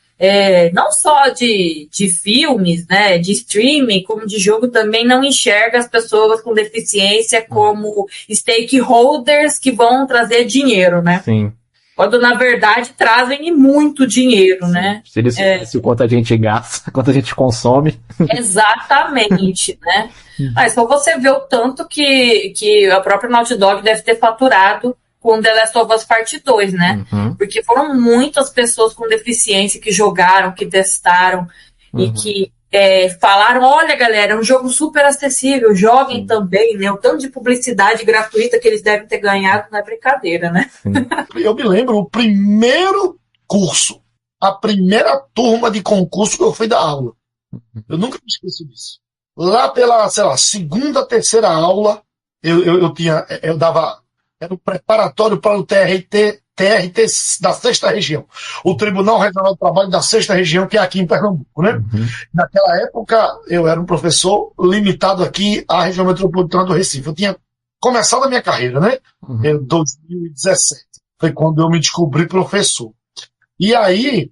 não só de filmes, né, de streaming, como de jogo, também não enxerga as pessoas com deficiência como stakeholders que vão trazer dinheiro, né? Sim. Quando, na verdade, trazem muito dinheiro, né? Se eles soubessem o quanto a gente gasta, quanto a gente consome. Exatamente, né? Aí só você vê o tanto que a própria Naughty Dog deve ter faturado com The Last of Us Part 2, né? Porque foram muitas pessoas com deficiência que jogaram, que testaram e que falaram, olha galera, é um jogo super acessível, joguem também, né? O tanto de publicidade gratuita que eles devem ter ganhado não é brincadeira, né? Eu me lembro, o primeiro curso, a primeira turma de concurso que eu fui dar aula. Eu nunca me esqueço disso. Lá pela, sei lá, segunda, terceira aula, eu dava... Era o preparatório para o TRT da 6ª Região. O Tribunal Regional do Trabalho da 6ª Região, que é aqui em Pernambuco, né? Naquela época, eu era um professor limitado aqui à região metropolitana do Recife. Eu tinha começado a minha carreira, né? Em 2017. Foi quando eu me descobri professor. E aí,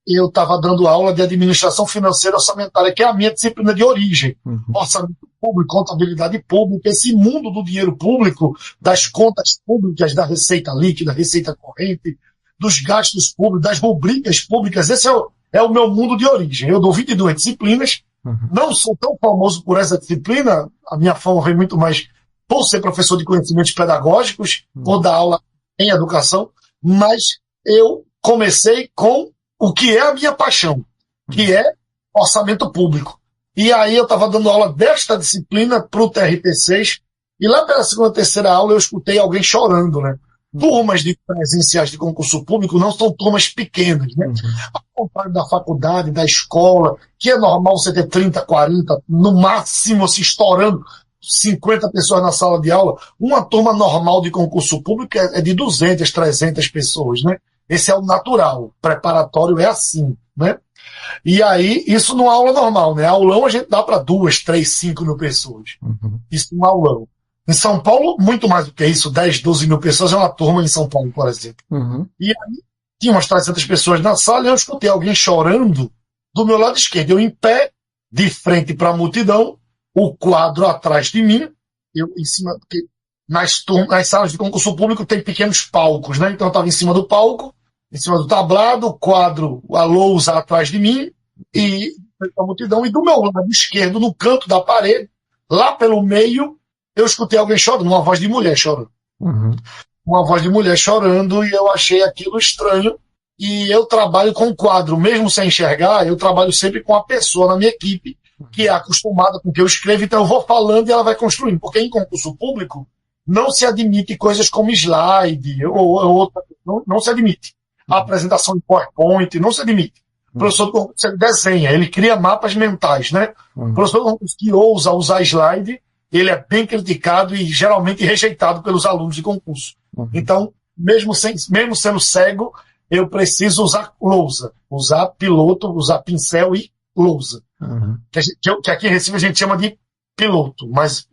eu estava dando aula de administração financeira orçamentária, que é a minha disciplina de origem. Orçamento público, contabilidade pública, esse mundo do dinheiro público, das contas públicas, da receita líquida, receita corrente, dos gastos públicos, das rubricas públicas. Esse é o meu mundo de origem. Eu dou 22 disciplinas, não sou tão famoso por essa disciplina, a minha fama vem muito mais por ser professor de conhecimentos pedagógicos, por dar aula em educação, mas eu comecei com o que é a minha paixão, que é orçamento público. E aí eu estava dando aula desta disciplina para o TRT6, e lá pela segunda, terceira aula eu escutei alguém chorando, né? Turmas de presenciais de concurso público não são turmas pequenas, né? Ao contrário da faculdade, da escola, que é normal você ter 30, 40, no máximo se estourando 50 pessoas na sala de aula, uma turma normal de concurso público é de 200, 300 pessoas, né? Esse é o natural, o preparatório é assim, né? E aí, isso numa aula normal, né? Aulão a gente dá para 2, 3, 5 mil pessoas. Isso num aulão. Em São Paulo, muito mais do que isso, 10, 12 mil pessoas é uma turma em São Paulo, por exemplo. E aí, tinha umas 300 pessoas na sala e eu escutei alguém chorando do meu lado esquerdo. Eu em pé, de frente para a multidão, o quadro atrás de mim, eu em cima, porque nas salas de concurso público tem pequenos palcos, né? Então eu estava em cima do palco, em cima do tablado, o quadro, a lousa atrás de mim, e a multidão, e do meu lado esquerdo, no canto da parede, lá pelo meio, eu escutei alguém chorando, uma voz de mulher chorando. Uma voz de mulher chorando, e eu achei aquilo estranho, e eu trabalho com quadro, mesmo sem enxergar, eu trabalho sempre com a pessoa na minha equipe, que é acostumada com o que eu escrevo, então eu vou falando e ela vai construindo, porque em concurso público não se admite coisas como slide, ou outra, não se admite. A apresentação em PowerPoint não se admite. O professor de concurso ele desenha, ele cria mapas mentais, né? O professor de concurso que ousa usar slide, ele é bem criticado e geralmente rejeitado pelos alunos de concurso. Então, mesmo sendo cego, eu preciso usar lousa, usar piloto, usar pincel e lousa. Que aqui em Recife a gente chama de piloto, mas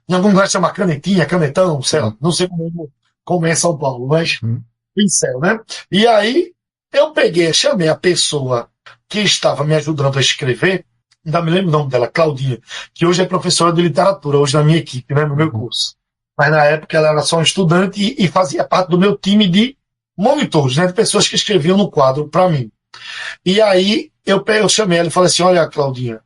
em algum lugar chama canetinha, canetão, sei lá, não sei como é em São Paulo, mas pincel, né? E aí eu chamei a pessoa que estava me ajudando a escrever, ainda me lembro o nome dela, Claudinha, que hoje é professora de literatura, hoje na minha equipe, né, no meu curso. Mas na época ela era só uma estudante e fazia parte do meu time de monitores, né, de pessoas que escreviam no quadro para mim. E aí eu chamei ela e falei assim, olha, Claudinha,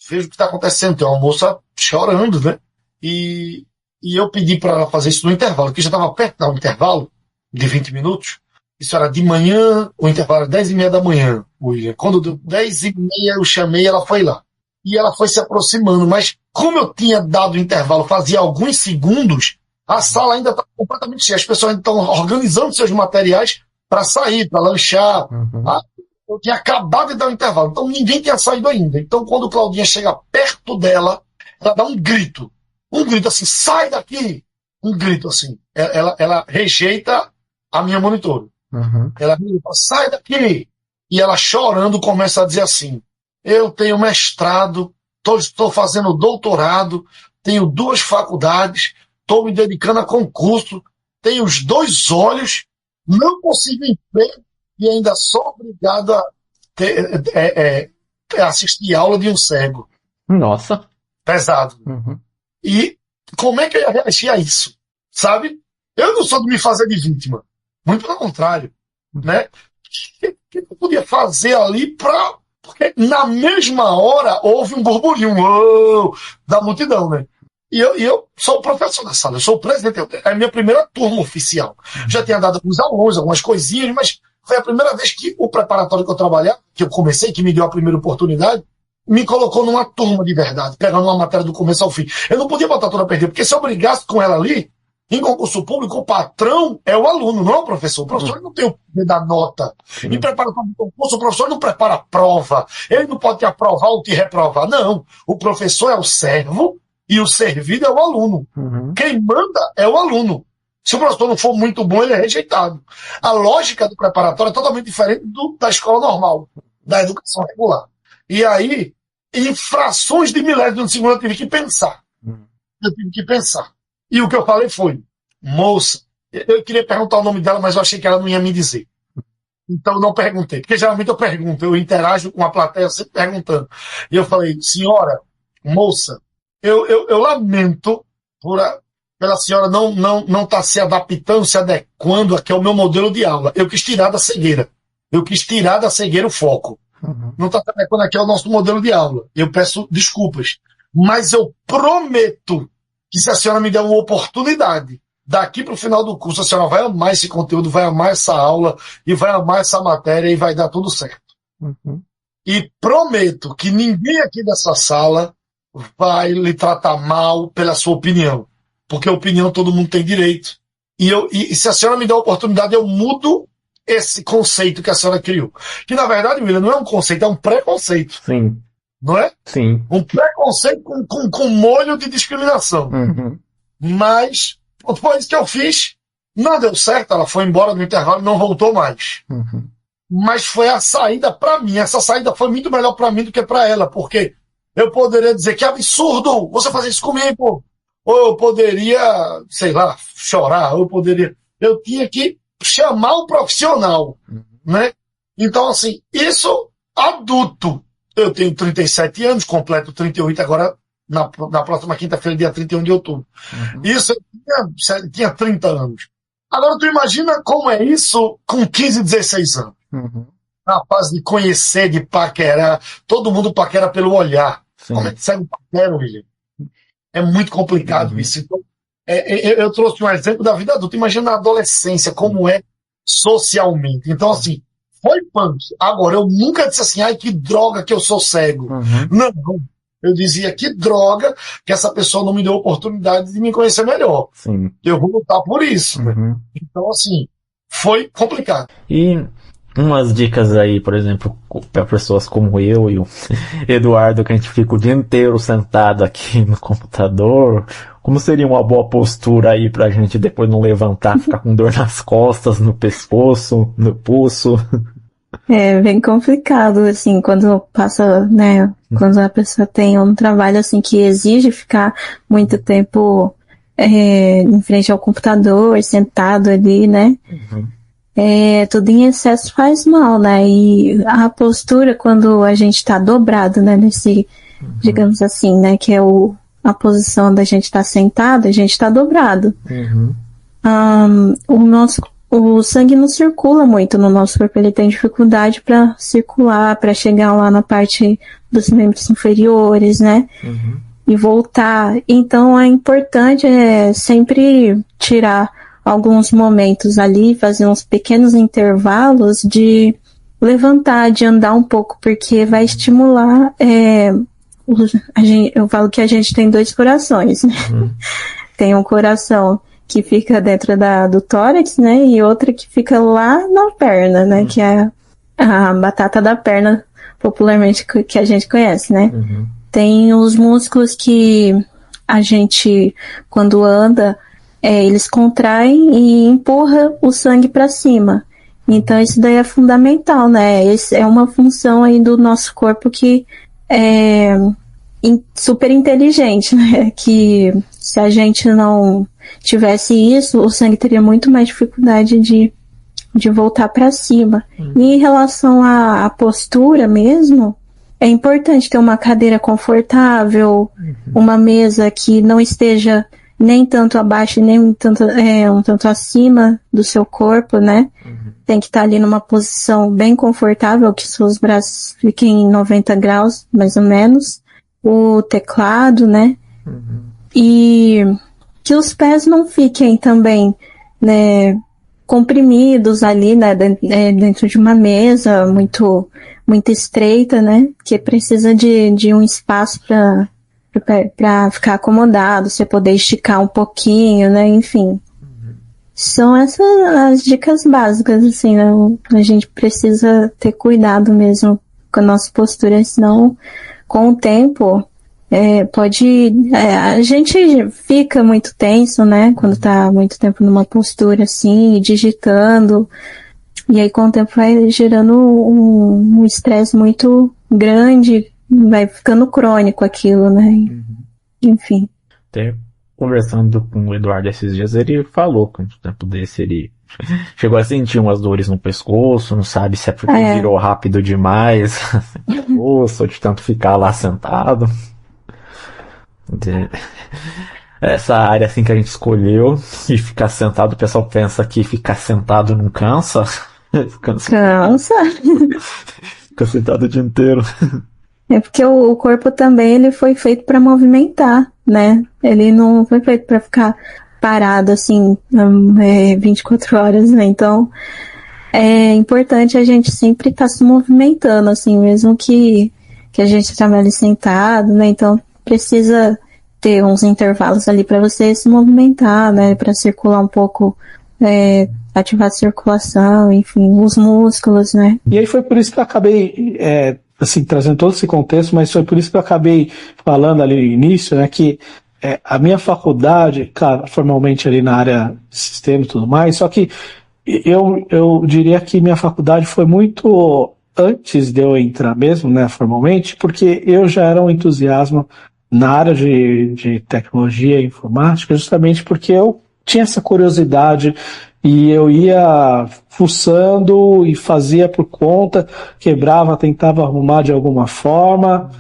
veja o que está acontecendo, tem uma moça chorando, né? E eu pedi para ela fazer isso no intervalo, que já estava perto do intervalo de 20 minutos. Isso era de manhã, o intervalo era 10h30 da manhã, William. Quando deu 10h30 eu chamei, ela foi lá. E ela foi se aproximando, mas como eu tinha dado o intervalo fazia alguns segundos, a sala ainda está completamente cheia. As pessoas ainda estão organizando seus materiais para sair, para lanchar. Eu tinha acabado de dar o intervalo, então ninguém tinha saído ainda. Então quando Claudinha chega perto dela, ela dá um grito assim, sai daqui! Um grito assim. Ela rejeita a minha monitora. Ela me fala, sai daqui! E ela chorando começa a dizer assim, eu tenho mestrado, estou fazendo doutorado, tenho 2 faculdades, estou me dedicando a concurso, tenho os 2 olhos, não consigo emprego e ainda sou obrigado a assistir aula de um cego. Nossa. Pesado. E como é que eu ia reagir a isso? Sabe? Eu não sou de me fazer de vítima. Muito pelo contrário. Né? O que eu podia fazer ali porque na mesma hora houve um burburinho da multidão, né? E eu sou o professor da sala, eu sou o presidente, é a minha primeira turma oficial. Já tinha dado alguns alunos, algumas coisinhas, mas foi a primeira vez que o preparatório que eu trabalhava, que eu comecei, que me deu a primeira oportunidade, me colocou numa turma de verdade, pegando uma matéria do começo ao fim. Eu não podia botar toda a perder, porque se eu brigasse com ela ali, em concurso público, o patrão é o aluno, não é o professor. O professor não tem o poder da nota. Em preparatório de concurso, o professor não prepara a prova. Ele não pode te aprovar ou te reprovar. Não. O professor é o servo e o servido é o aluno. Quem manda é o aluno. Se o professor não for muito bom, ele é rejeitado. A lógica do preparatório é totalmente diferente da escola normal, da educação regular. E aí, em frações de milésimos de segundo, eu tive que pensar. E o que eu falei foi, moça, eu queria perguntar o nome dela, mas eu achei que ela não ia me dizer. Então eu não perguntei, porque geralmente eu pergunto, eu interajo com a plateia sempre perguntando. E eu falei, senhora, moça, eu lamento pela senhora não estar se adaptando, se adequando aqui ao meu modelo de aula. Eu quis tirar da cegueira. O foco. Não está se adequando aqui ao nosso modelo de aula. Eu peço desculpas. Mas eu prometo que se a senhora me der uma oportunidade, daqui para o final do curso, a senhora vai amar esse conteúdo, vai amar essa aula, e vai amar essa matéria, e vai dar tudo certo. E prometo que ninguém aqui dessa sala vai lhe tratar mal pela sua opinião. Porque a opinião todo mundo tem direito. E se a senhora me der a oportunidade, eu mudo esse conceito que a senhora criou. Que, na verdade, William, não é um conceito, é um preconceito. Sim. Não é? Sim. Um preconceito com molho de discriminação. Mas foi isso que eu fiz. Não deu certo, ela foi embora no intervalo e não voltou mais. Mas foi a saída para mim. Essa saída foi muito melhor para mim do que para ela, porque eu poderia dizer que absurdo você fazer isso comigo. Ou eu poderia, sei lá, chorar. Eu tinha que chamar o profissional, né? Então, assim, isso adulto. Eu tenho 37 anos, completo 38 agora, na próxima quinta-feira, dia 31 de outubro. Isso eu tinha 30 anos. Agora, tu imagina como é isso com 15, 16 anos. Na fase de conhecer, de paquerar. Todo mundo paquera pelo olhar. Como é que sai um paquera, William? É muito complicado isso. Então, eu trouxe um exemplo da vida adulta. Imagina na adolescência, como é socialmente. Então, assim, foi punk. Agora, eu nunca disse assim, ai, que droga que eu sou cego. Não. Eu dizia, que droga que essa pessoa não me deu a oportunidade de me conhecer melhor. Eu vou lutar por isso. Então, assim, foi complicado. E umas dicas aí, por exemplo, para pessoas como eu e o Eduardo, que a gente fica o dia inteiro sentado aqui no computador, Como seria uma boa postura aí pra gente depois não levantar, ficar com dor nas costas, no pescoço, no pulso? É bem complicado, assim, quando passa, né, quando a pessoa tem um trabalho, assim, que exige ficar muito tempo em frente ao computador, sentado ali, né? Tudo em excesso faz mal, né? E a postura, quando a gente tá dobrado, né, nesse, digamos assim, né, que é a posição da gente tá sentado, a gente tá dobrado. O sangue não circula muito no nosso corpo, ele tem dificuldade para circular, para chegar lá na parte dos membros inferiores, né? E voltar. Então é importante sempre tirar alguns momentos ali, fazer uns pequenos intervalos de levantar, de andar um pouco, porque vai estimular. Eu falo que a gente tem 2 corações, né? Tem um coração que fica dentro do tórax, né, e outra que fica lá na perna, né, que é a batata da perna, popularmente, que a gente conhece, né. Tem os músculos que a gente, quando anda, eles contraem e empurra o sangue para cima. Então isso daí é fundamental, né, é uma função aí do nosso corpo que é super inteligente, né, que se a gente não tivesse isso, o sangue teria muito mais dificuldade de voltar para cima. E em relação à postura mesmo, é importante ter uma cadeira confortável, uma mesa que não esteja nem tanto abaixo, nem um tanto acima do seu corpo, né? Tem que estar ali numa posição bem confortável, que seus braços fiquem em 90 graus, mais ou menos. O teclado, né? E que os pés não fiquem também, né, comprimidos ali, né, dentro de uma mesa muito estreita, né, que precisa de um espaço para ficar acomodado, você poder esticar um pouquinho, né, enfim. São essas as dicas básicas, assim, né, a gente precisa ter cuidado mesmo com a nossa postura, senão com o tempo a gente fica muito tenso, né, quando tá muito tempo numa postura assim, digitando, e aí com o tempo vai gerando um estresse muito grande, vai ficando crônico aquilo, né, enfim. Até conversando com o Eduardo esses dias, ele falou que um tempo desse ele chegou a sentir umas dores no pescoço, não sabe se é porque virou rápido demais, ou de tanto ficar lá sentado. Essa área assim que a gente escolheu e ficar sentado, o pessoal pensa que ficar sentado não cansa. Cansa. Fica sentado o dia inteiro. É porque o corpo também ele foi feito para movimentar, né? Ele não foi feito para ficar parado assim 24 horas, né? Então é importante a gente sempre estar se movimentando, assim, mesmo que a gente trabalhe sentado, né? Então precisa ter uns intervalos ali para você se movimentar, né, para circular um pouco, ativar a circulação, enfim, os músculos, né. E aí foi por isso que eu acabei, assim, trazendo todo esse contexto, mas foi por isso que eu acabei falando ali no início, né, que a minha faculdade, claro, formalmente ali na área de sistema e tudo mais, só que eu diria que minha faculdade foi muito antes de eu entrar mesmo, né, formalmente, porque eu já era um entusiasmo na área de tecnologia e informática, justamente porque eu tinha essa curiosidade e eu ia fuçando e fazia por conta, quebrava, tentava arrumar de alguma forma,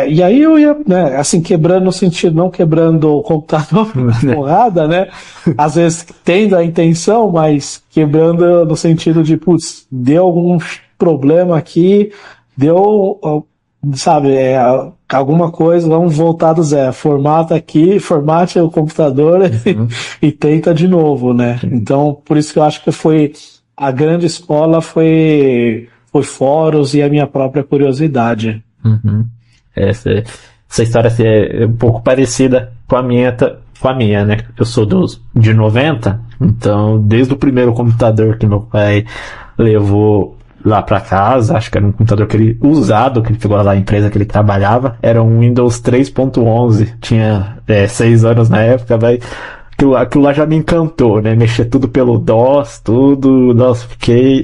e aí eu ia, né, assim, quebrando no sentido, não quebrando o computador com porrada, né, às vezes tendo a intenção, mas quebrando no sentido de, putz, deu algum problema aqui, deu, sabe, alguma coisa, vamos voltar do zero, formata aqui, formate o computador e tenta de novo, né? Então, por isso que eu acho que foi a grande escola foi fóruns e a minha própria curiosidade. Essa história assim, é um pouco parecida com a minha, né? Eu sou de 90, então desde o primeiro computador que meu pai levou lá pra casa, acho que era um computador usado, que ele pegou lá da empresa que ele trabalhava, era um Windows 3.11, tinha 6 anos na época, vai. Aquilo lá já me encantou, né? Mexer tudo pelo DOS, tudo, nossa,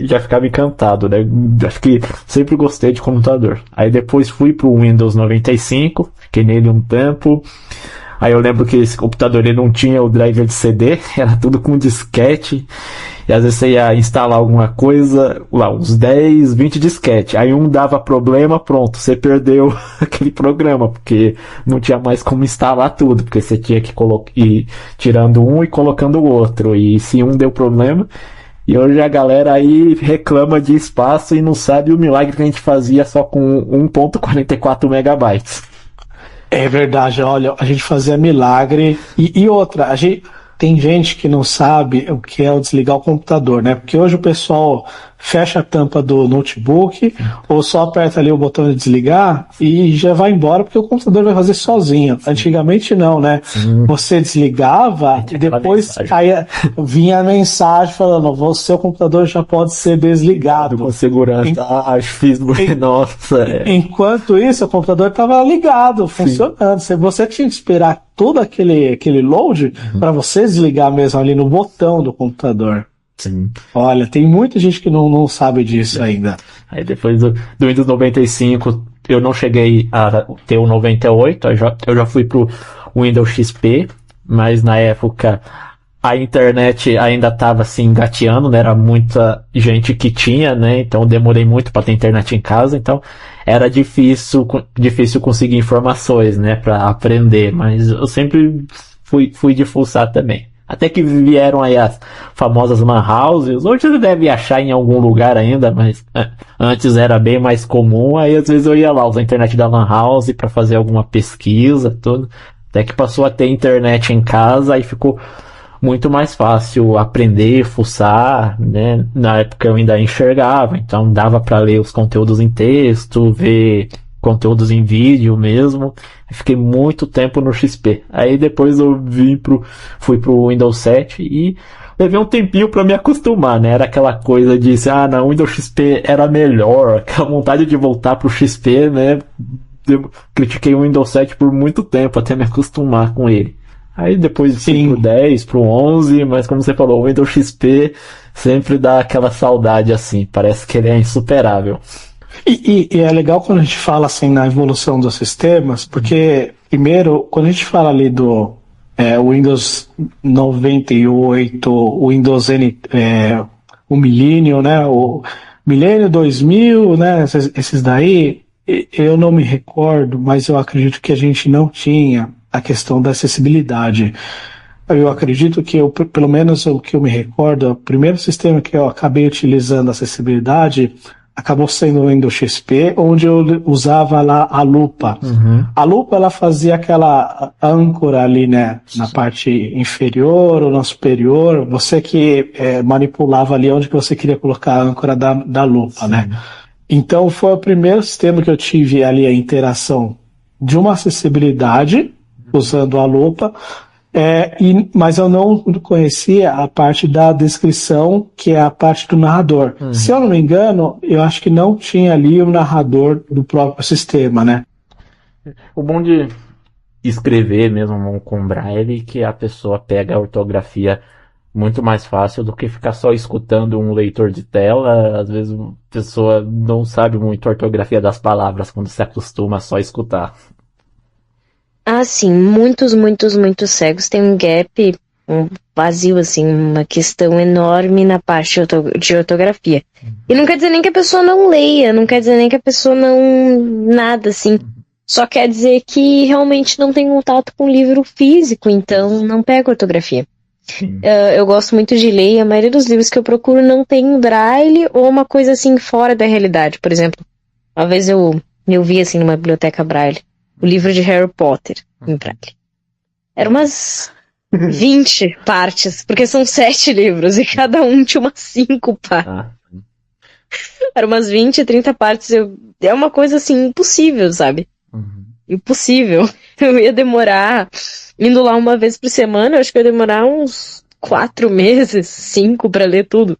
já ficava encantado, né? Acho que sempre gostei de computador. Aí depois fui pro Windows 95, fiquei nele um tempo. Aí eu lembro que esse computador ele não tinha o driver de CD, era tudo com disquete. E às vezes você ia instalar alguma coisa, lá, uns 10, 20 disquete. Aí um dava problema, pronto, você perdeu aquele programa, porque não tinha mais como instalar tudo, porque você tinha que ir tirando um e colocando o outro. E se um deu problema, e hoje a galera aí reclama de espaço e não sabe o milagre que a gente fazia só com 1.44 megabytes. É verdade, olha, a gente fazia milagre. E outra, tem gente que não sabe o que é o desligar o computador, né? Porque hoje o pessoal fecha a tampa do notebook ou só aperta ali o botão de desligar e já vai embora porque o computador vai fazer sozinho. Antigamente não, né? Você desligava e depois vinha a mensagem falando, o seu computador já pode ser desligado. Com segurança. Nossa. Enquanto isso, o computador estava ligado, funcionando. Você tinha que esperar todo aquele load para você desligar mesmo ali no botão do computador. Sim. Olha, tem muita gente que não sabe disso ainda. Aí depois do Windows 95, eu não cheguei a ter o 98, eu já fui pro Windows XP, mas na época a internet ainda estava assim engateando, né? Era muita gente que tinha, né? Então eu demorei muito para ter internet em casa, então era difícil conseguir informações, né? Para aprender, mas eu sempre fui de fuçar também. Até que vieram aí as famosas lan houses. Hoje você deve achar em algum lugar ainda, mas antes era bem mais comum. Aí às vezes eu ia lá usar a internet da lan house para fazer alguma pesquisa, tudo. Até que passou a ter internet em casa, aí ficou muito mais fácil aprender, fuçar, né? Na época eu ainda enxergava, então dava para ler os conteúdos em texto, ver conteúdos em vídeo mesmo. Fiquei muito tempo no XP. Aí depois eu fui pro Windows 7 e levei um tempinho para me acostumar, né? Era aquela coisa de, não, o Windows XP era melhor, aquela vontade de voltar pro XP, né? Eu critiquei o Windows 7 por muito tempo até me acostumar com ele. Aí depois fui pro 10, pro 11, mas como você falou, o Windows XP sempre dá aquela saudade assim, parece que ele é insuperável. E é legal quando a gente fala assim na evolução dos sistemas, porque primeiro, quando a gente fala ali do Windows 98, o Windows o Millennium, né, o Millennium 2000, né, esses daí, eu não me recordo, mas eu acredito que a gente não tinha a questão da acessibilidade. Eu acredito que pelo menos o que eu me recordo, o primeiro sistema que eu acabei utilizando a acessibilidade acabou sendo o Windows XP, onde eu usava lá a lupa. A lupa, ela fazia aquela âncora ali, né, na parte inferior ou na superior, você que manipulava ali onde que você queria colocar a âncora da lupa, né. Então foi o primeiro sistema que eu tive ali a interação de uma acessibilidade, usando a lupa, mas eu não conhecia a parte da descrição, que é a parte do narrador. Se eu não me engano, eu acho que não tinha ali o narrador do próprio sistema, né? O bom de escrever mesmo com braille é que a pessoa pega a ortografia muito mais fácil do que ficar só escutando um leitor de tela. Às vezes a pessoa não sabe muito a ortografia das palavras quando se acostuma só a escutar. Ah, sim, muitos cegos têm um gap, um vazio, assim, uma questão enorme na parte de ortografia. E não quer dizer nem que a pessoa não leia, não quer dizer nem que a pessoa não... nada, assim. Só quer dizer que realmente não tem contato com livro físico, então não pega ortografia. Eu gosto muito de ler e a maioria dos livros que eu procuro não tem braille ou uma coisa assim fora da realidade. Por exemplo, uma vez eu vi assim numa biblioteca braille o livro de Harry Potter em braille. Eram umas 20 partes, porque são 7 livros e cada um tinha umas 5 partes. Eram umas 20, 30 partes. É uma coisa assim impossível, sabe? Impossível. Eu ia demorar, indo lá uma vez por semana, eu acho que eu ia demorar uns 4 meses, 5 pra ler tudo.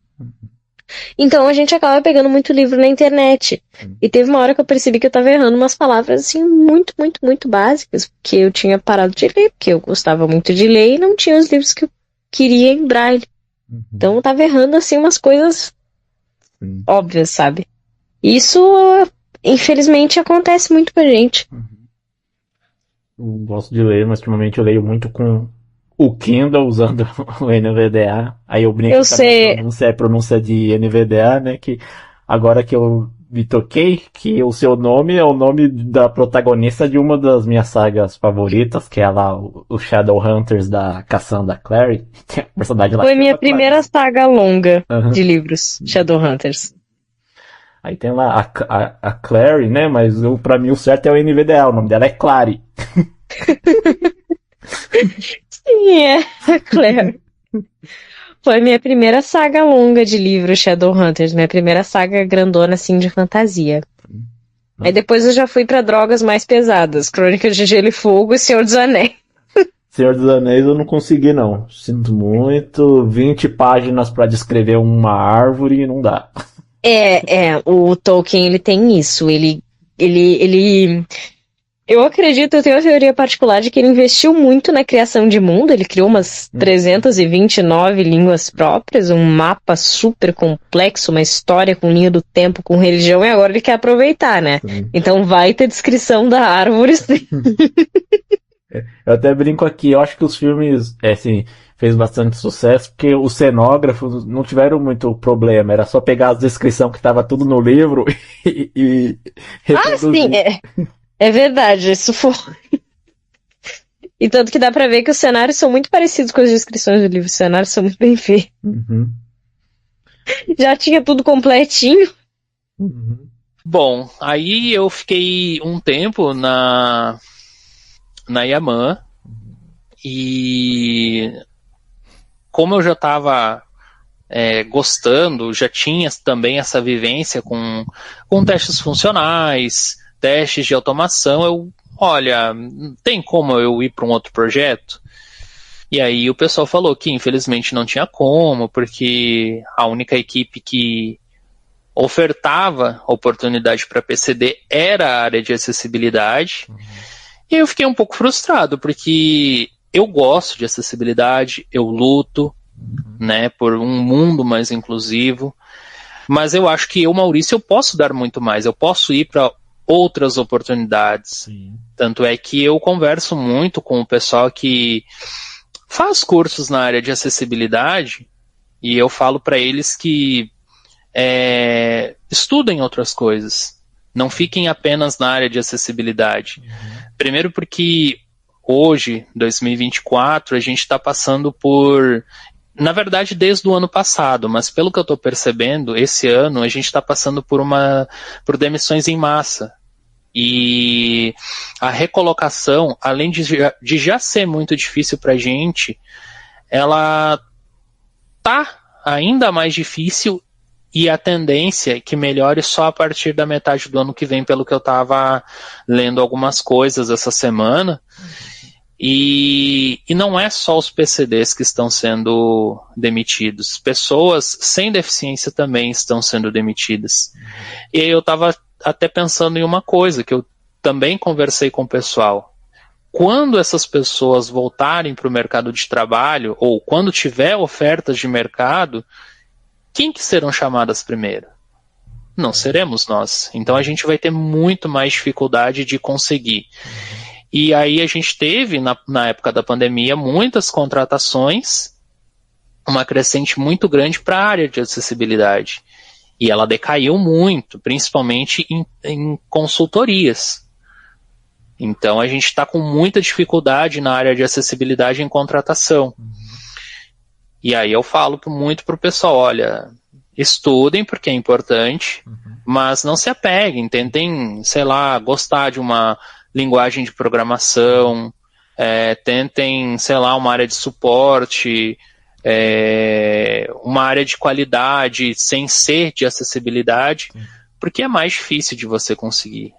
Então a gente acaba pegando muito livro na internet. E teve uma hora que eu percebi que eu tava errando umas palavras assim muito, muito, muito básicas, porque eu tinha parado de ler, porque eu gostava muito de ler e não tinha os livros que eu queria em braille. Então eu tava errando assim umas coisas óbvias, sabe? Isso, infelizmente, acontece muito com a gente. Eu gosto de ler, mas ultimamente eu leio muito com o Kindle, usando o NVDA. Aí eu brinco Eu que sei. a pronúncia de NVDA, né? Que agora que eu me toquei, que o seu nome é o nome da protagonista de uma das minhas sagas favoritas, que é lá o Shadowhunters da Cassandra Clary. Tem a personagem lá. Foi minha primeira saga longa Uhum. de livros, Shadowhunters. Aí tem lá a Clary, né? Mas pra mim o certo é o NVDA, o nome dela é Clary. Sim, é, Claire. Foi minha primeira saga longa de livros, Shadowhunters, minha primeira saga grandona, assim, de fantasia. Aí depois eu já fui pra drogas mais pesadas, Crônicas de Gelo e Fogo e Senhor dos Anéis. Senhor dos Anéis eu não consegui, não. Sinto muito. 20 páginas pra descrever uma árvore e não dá. O Tolkien, ele tem isso, ele eu acredito, eu tenho uma teoria particular de que ele investiu muito na criação de mundo, ele criou umas 329 línguas próprias, um mapa super complexo, uma história com linha do tempo, com religião, e agora ele quer aproveitar, né? Então vai ter descrição da árvore, sim. Eu até brinco aqui, eu acho que os filmes, assim, fez bastante sucesso, porque os cenógrafos não tiveram muito problema, era só pegar as descrições que estava tudo no livro e reproduzir. Sim, é verdade, isso foi. E tanto que dá pra ver que os cenários são muito parecidos com as descrições do livro, os cenários são muito bem feitos. Uhum. Já tinha tudo completinho. Bom, aí eu fiquei um tempo na Yaman e como eu já estava gostando, já tinha também essa vivência com testes funcionais, testes de automação, olha, tem como eu ir para um outro projeto? E aí o pessoal falou que infelizmente não tinha como, porque a única equipe que ofertava oportunidade para PCD era a área de acessibilidade. E eu fiquei um pouco frustrado, porque eu gosto de acessibilidade, eu luto, né, por um mundo mais inclusivo, mas eu acho que eu, Maurício, eu posso dar muito mais, eu posso ir para outras oportunidades. Tanto é que eu converso muito com o pessoal que faz cursos na área de acessibilidade e eu falo para eles que estudem outras coisas, não fiquem apenas na área de acessibilidade. Primeiro porque hoje, 2024, a gente está passando por, na verdade desde o ano passado, mas pelo que eu estou percebendo, esse ano a gente está passando por demissões em massa. E a recolocação, além de já ser muito difícil para a gente, ela tá ainda mais difícil e a tendência é que melhore só a partir da metade do ano que vem, pelo que eu estava lendo algumas coisas essa semana. E não é só os PCDs que estão sendo demitidos, pessoas sem deficiência também estão sendo demitidas. E eu estava até pensando em uma coisa, que eu também conversei com o pessoal. Quando essas pessoas voltarem para o mercado de trabalho, ou quando tiver ofertas de mercado, quem que serão chamadas primeiro? Não seremos nós. Então a gente vai ter muito mais dificuldade de conseguir. E aí a gente teve, na época da pandemia, muitas contratações, uma crescente muito grande para a área de acessibilidade. E ela decaiu muito, principalmente em consultorias. Então a gente está com muita dificuldade na área de acessibilidade em contratação. E aí eu falo muito para o pessoal, olha, estudem porque é importante, mas não se apeguem, tentem, sei lá, gostar de uma linguagem de programação, tentem, sei lá, uma área de suporte, uma área de qualidade sem ser de acessibilidade, porque é mais difícil de você conseguir.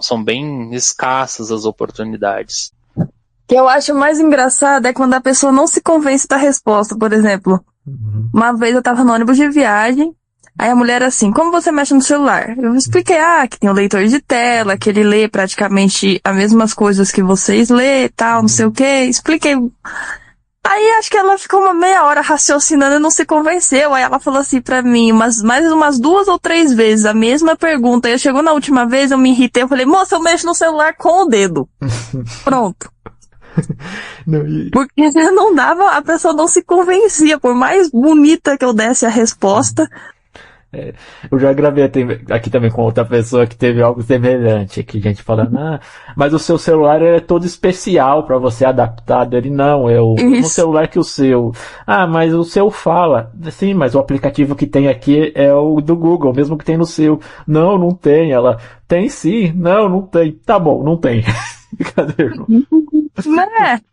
São bem escassas as oportunidades. O que eu acho mais engraçado é quando a pessoa não se convence da resposta, por exemplo. Uma vez eu tava no ônibus de viagem Aí a mulher assim, como você mexe no celular? Eu expliquei, que tem o leitor de tela, que ele lê praticamente as mesmas coisas que vocês lê e tal, não sei o que. Expliquei. Aí acho que ela ficou uma meia hora raciocinando e não se convenceu. Aí ela falou assim pra mim, mais umas 2 ou 3 vezes, a mesma pergunta. Aí chegou na última vez, eu me irritei, eu falei, moça, eu mexo no celular com o dedo. Pronto. Porque não dava, a pessoa não se convencia, por mais bonita que eu desse a resposta. Eu já gravei aqui também com outra pessoa que teve algo semelhante, aqui gente falando, mas o seu celular é todo especial para você adaptar dele. Não, eu no celular que o seu. Mas o seu fala. Sim, mas o aplicativo que tem aqui é o do Google, mesmo que tem no seu. Não tem. Ela tem sim. Não tem. Tá bom, não tem. Cadê? Né?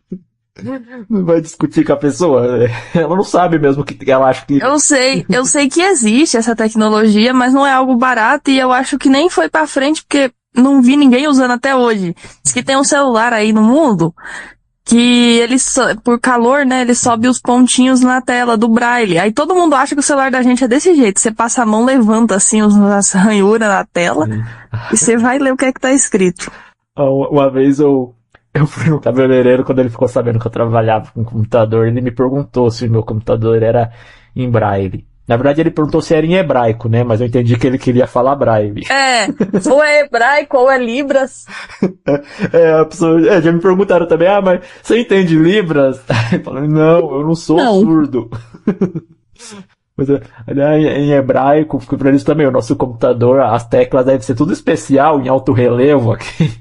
Não vai discutir com a pessoa. Ela não sabe mesmo que ela acha que. Eu sei que existe essa tecnologia, mas não é algo barato e eu acho que nem foi pra frente porque não vi ninguém usando até hoje. Diz que tem um celular aí no mundo que ele, por calor, né, ele sobe os pontinhos na tela do Braille. Aí todo mundo acha que o celular da gente é desse jeito. Você passa a mão, levanta assim as ranhuras na tela e você vai ler o que é que tá escrito. Uma vez eu fui no cabeleireiro, quando ele ficou sabendo que eu trabalhava com computador, ele me perguntou se o meu computador era em braille. Na verdade, ele perguntou se era em hebraico, né? Mas eu entendi que ele queria falar braille. Ou é hebraico, ou é Libras. A pessoa, já me perguntaram também, mas você entende Libras? Eu falei, não, eu não sou surdo. Mas em hebraico, porque para eles também, o nosso computador, as teclas devem ser tudo especial, em alto relevo aqui.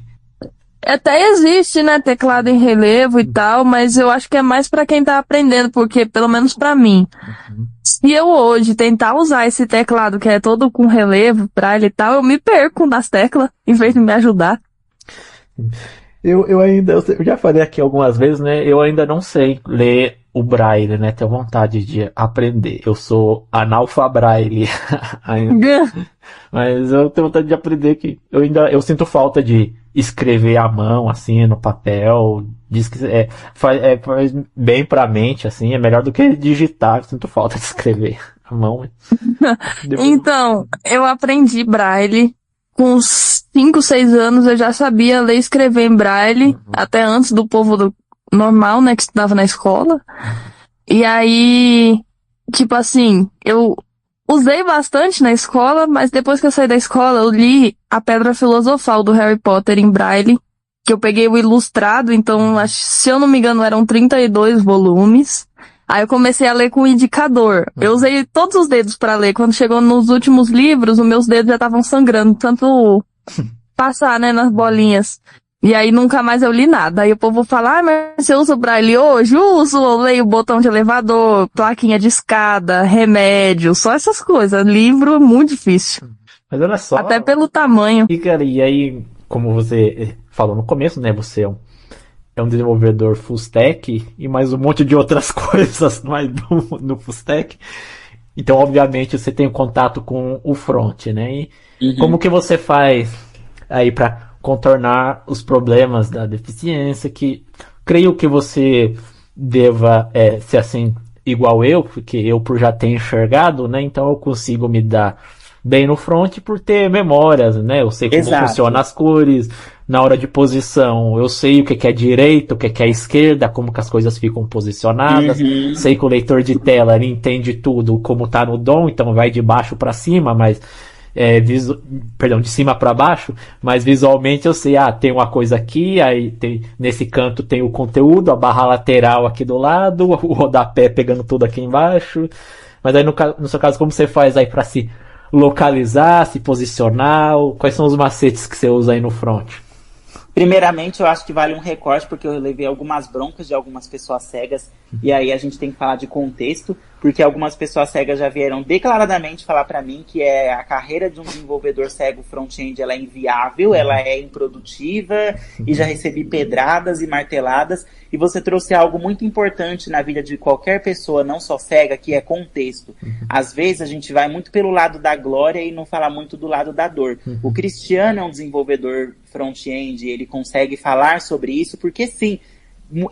Até existe, né, teclado em relevo e tal, mas eu acho que é mais pra quem tá aprendendo, porque, pelo menos pra mim, se eu hoje tentar usar esse teclado que é todo com relevo, braille e tal, eu me perco nas teclas, em vez de me ajudar. Eu já falei aqui algumas vezes, né, eu ainda não sei ler o braille, né, tenho vontade de aprender. Eu sou analfabraille ainda. Mas eu tenho vontade de aprender que eu sinto falta de escrever à mão, assim, no papel. Diz que faz bem pra mente, assim, é melhor do que digitar. Eu sinto falta de escrever à mão. Então, eu aprendi braille. Com uns 5, 6 anos eu já sabia ler e escrever em braille, até antes do povo normal, né, que estudava na escola. E aí, tipo assim, eu usei bastante na escola, mas depois que eu saí da escola, eu li A Pedra Filosofal do Harry Potter em braille, que eu peguei o ilustrado, então, se eu não me engano, eram 32 volumes. Aí eu comecei a ler com o indicador. Eu usei todos os dedos para ler. Quando chegou nos últimos livros, os meus dedos já estavam sangrando, tanto passar, né, nas bolinhas. E aí nunca mais eu li nada. Aí o povo fala, mas você usa o braille hoje? Uso, eu leio botão de elevador, plaquinha de escada, remédio, só essas coisas. Livro é muito difícil. Mas olha só. Até pelo tamanho. E aí, como você falou no começo, né, você é um desenvolvedor full stack e mais um monte de outras coisas no full stack. Então, obviamente, você tem um contato com o front, né? E como que você faz aí para contornar os problemas da deficiência, que creio que você deva ser assim igual eu, porque eu por já ter enxergado, né? Então eu consigo me dar bem no front por ter memórias, né? Eu sei como funcionam as cores, na hora de posição, eu sei o que é direita, o que é esquerda, como que as coisas ficam posicionadas, sei que o leitor de tela ele entende tudo como tá no DOM, então vai de baixo para cima, mas de cima para baixo, mas visualmente eu sei, tem uma coisa aqui, aí nesse canto tem o conteúdo, a barra lateral aqui do lado, o rodapé pegando tudo aqui embaixo. Mas aí no seu caso, como você faz aí para se localizar, se posicionar? Quais são os macetes que você usa aí no front? Primeiramente, eu acho que vale um recorte, porque eu levei algumas broncas de algumas pessoas cegas, e aí a gente tem que falar de contexto, porque algumas pessoas cegas já vieram declaradamente falar pra mim que a carreira de um desenvolvedor cego front-end ela é inviável, ela é improdutiva, e já recebi pedradas e marteladas, e você trouxe algo muito importante na vida de qualquer pessoa, não só cega, que é contexto. Às vezes a gente vai muito pelo lado da glória e não fala muito do lado da dor. O Cristiano é um desenvolvedor front-end, ele consegue falar sobre isso, porque sim,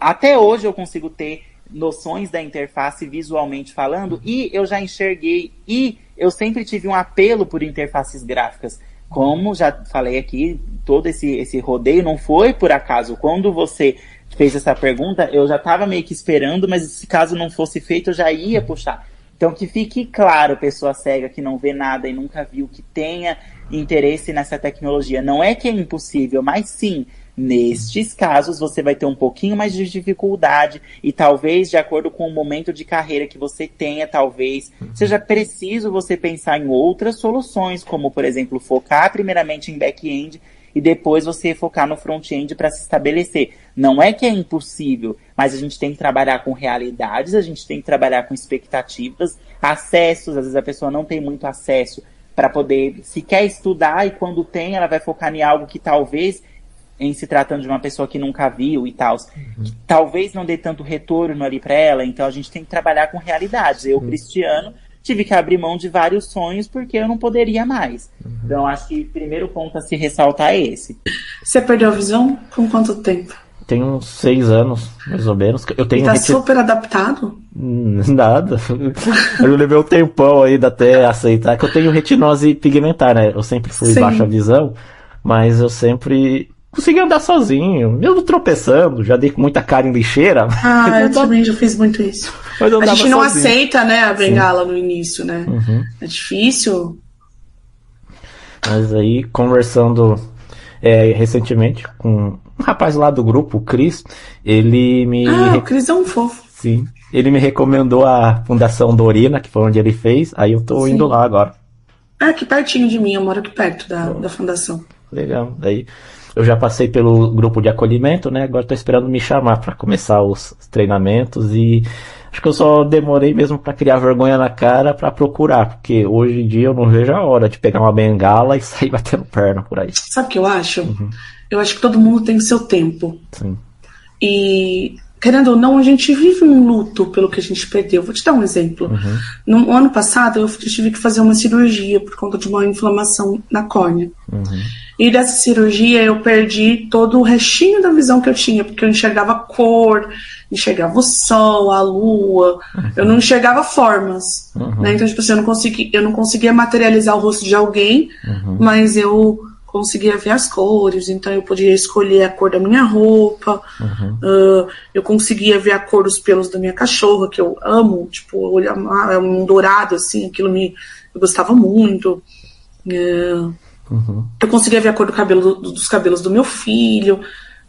até hoje eu consigo ter noções da interface visualmente falando, e eu já enxerguei, e eu sempre tive um apelo por interfaces gráficas. Como já falei aqui, todo esse rodeio não foi por acaso. Quando você fez essa pergunta, eu já estava meio que esperando, mas se caso não fosse feito, eu já ia puxar. Então que fique claro, pessoa cega que não vê nada e nunca viu, que tenha interesse nessa tecnologia. Não é que é impossível, mas sim, nestes casos você vai ter um pouquinho mais de dificuldade e talvez, de acordo com o momento de carreira que você tenha, talvez seja preciso você pensar em outras soluções, como, por exemplo, focar primeiramente em back-end e depois você focar no front-end para se estabelecer. Não é que é impossível, mas a gente tem que trabalhar com realidades, a gente tem que trabalhar com expectativas, acessos, às vezes a pessoa não tem muito acesso para poder, se quer estudar, e quando tem, ela vai focar em algo que talvez, em se tratando de uma pessoa que nunca viu e tal, talvez não dê tanto retorno ali para ela, então a gente tem que trabalhar com realidades. Eu, Cristiano, tive que abrir mão de vários sonhos porque eu não poderia mais. Então acho que o primeiro ponto a se ressaltar é esse. Você perdeu a visão com quanto tempo? Tem uns 6 anos, mais ou menos. Eu tenho tá super adaptado? Nada. Eu levei um tempão ainda até aceitar que eu tenho retinose pigmentar, né? Eu sempre fui baixa visão, mas eu sempre consegui andar sozinho, mesmo tropeçando, já dei com muita cara em lixeira. Eu também já fiz muito isso. Mas eu a gente não sozinho. Aceita, né, a bengala no início, né? É difícil. Mas aí, conversando recentemente com um rapaz lá do grupo, o Cris, ele me... o Cris é um fofo. Sim. Ele me recomendou a Fundação Dorina, que foi onde ele fez, aí eu tô indo lá agora. Aqui pertinho de mim, eu moro aqui perto da fundação. Legal. Daí eu já passei pelo grupo de acolhimento, né? Agora tô esperando me chamar para começar os treinamentos e acho que eu só demorei mesmo para criar vergonha na cara para procurar, porque hoje em dia eu não vejo a hora de pegar uma bengala e sair batendo perna por aí. Sabe o que eu acho? Eu acho que todo mundo tem o seu tempo. Sim. E, querendo ou não, a gente vive um luto pelo que a gente perdeu. Vou te dar um exemplo. No ano passado, eu tive que fazer uma cirurgia por conta de uma inflamação na córnea. E dessa cirurgia, eu perdi todo o restinho da visão que eu tinha, porque eu enxergava cor, enxergava o sol, a lua, eu não enxergava formas. Né? Então, tipo assim, eu não conseguia materializar o rosto de alguém, mas eu conseguia ver as cores, então eu podia escolher a cor da minha roupa, eu conseguia ver a cor dos pelos da minha cachorra, que eu amo, tipo, olhar um dourado, assim, aquilo eu gostava muito. Eu conseguia ver a cor do cabelo dos cabelos do meu filho,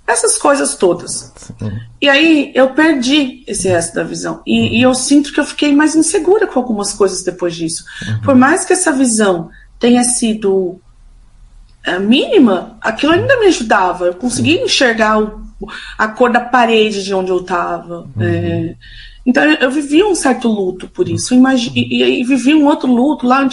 essas coisas todas. E aí eu perdi esse resto da visão, e eu sinto que eu fiquei mais insegura com algumas coisas depois disso. Por mais que essa visão tenha sido mínima, aquilo ainda me ajudava. Eu conseguia enxergar a cor da parede de onde eu estava. Então eu vivi um certo luto por isso. E vivi um outro luto lá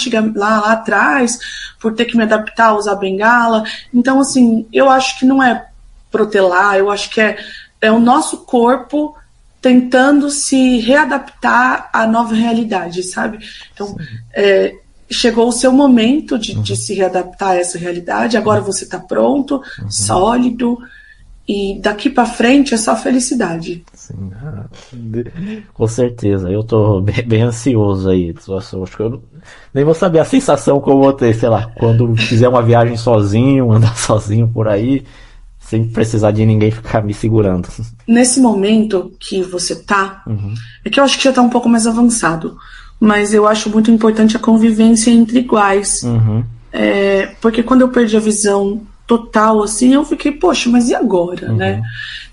atrás, por ter que me adaptar a usar bengala. Então, assim, eu acho que não é protelar, eu acho que é o nosso corpo tentando se readaptar à nova realidade, sabe? Então, chegou o seu momento de se readaptar a essa realidade, agora você está pronto, sólido, e daqui para frente é só felicidade. Sim, com certeza. Eu tô bem ansioso aí. Acho que eu nem vou saber a sensação que eu vou ter, sei lá, quando fizer uma viagem sozinho, andar sozinho por aí, sem precisar de ninguém ficar me segurando. Nesse momento que você tá, é que eu acho que já tá um pouco mais avançado, mas eu acho muito importante a convivência entre iguais. Porque quando eu perdi a visão total, assim, eu fiquei, poxa, mas e agora, né?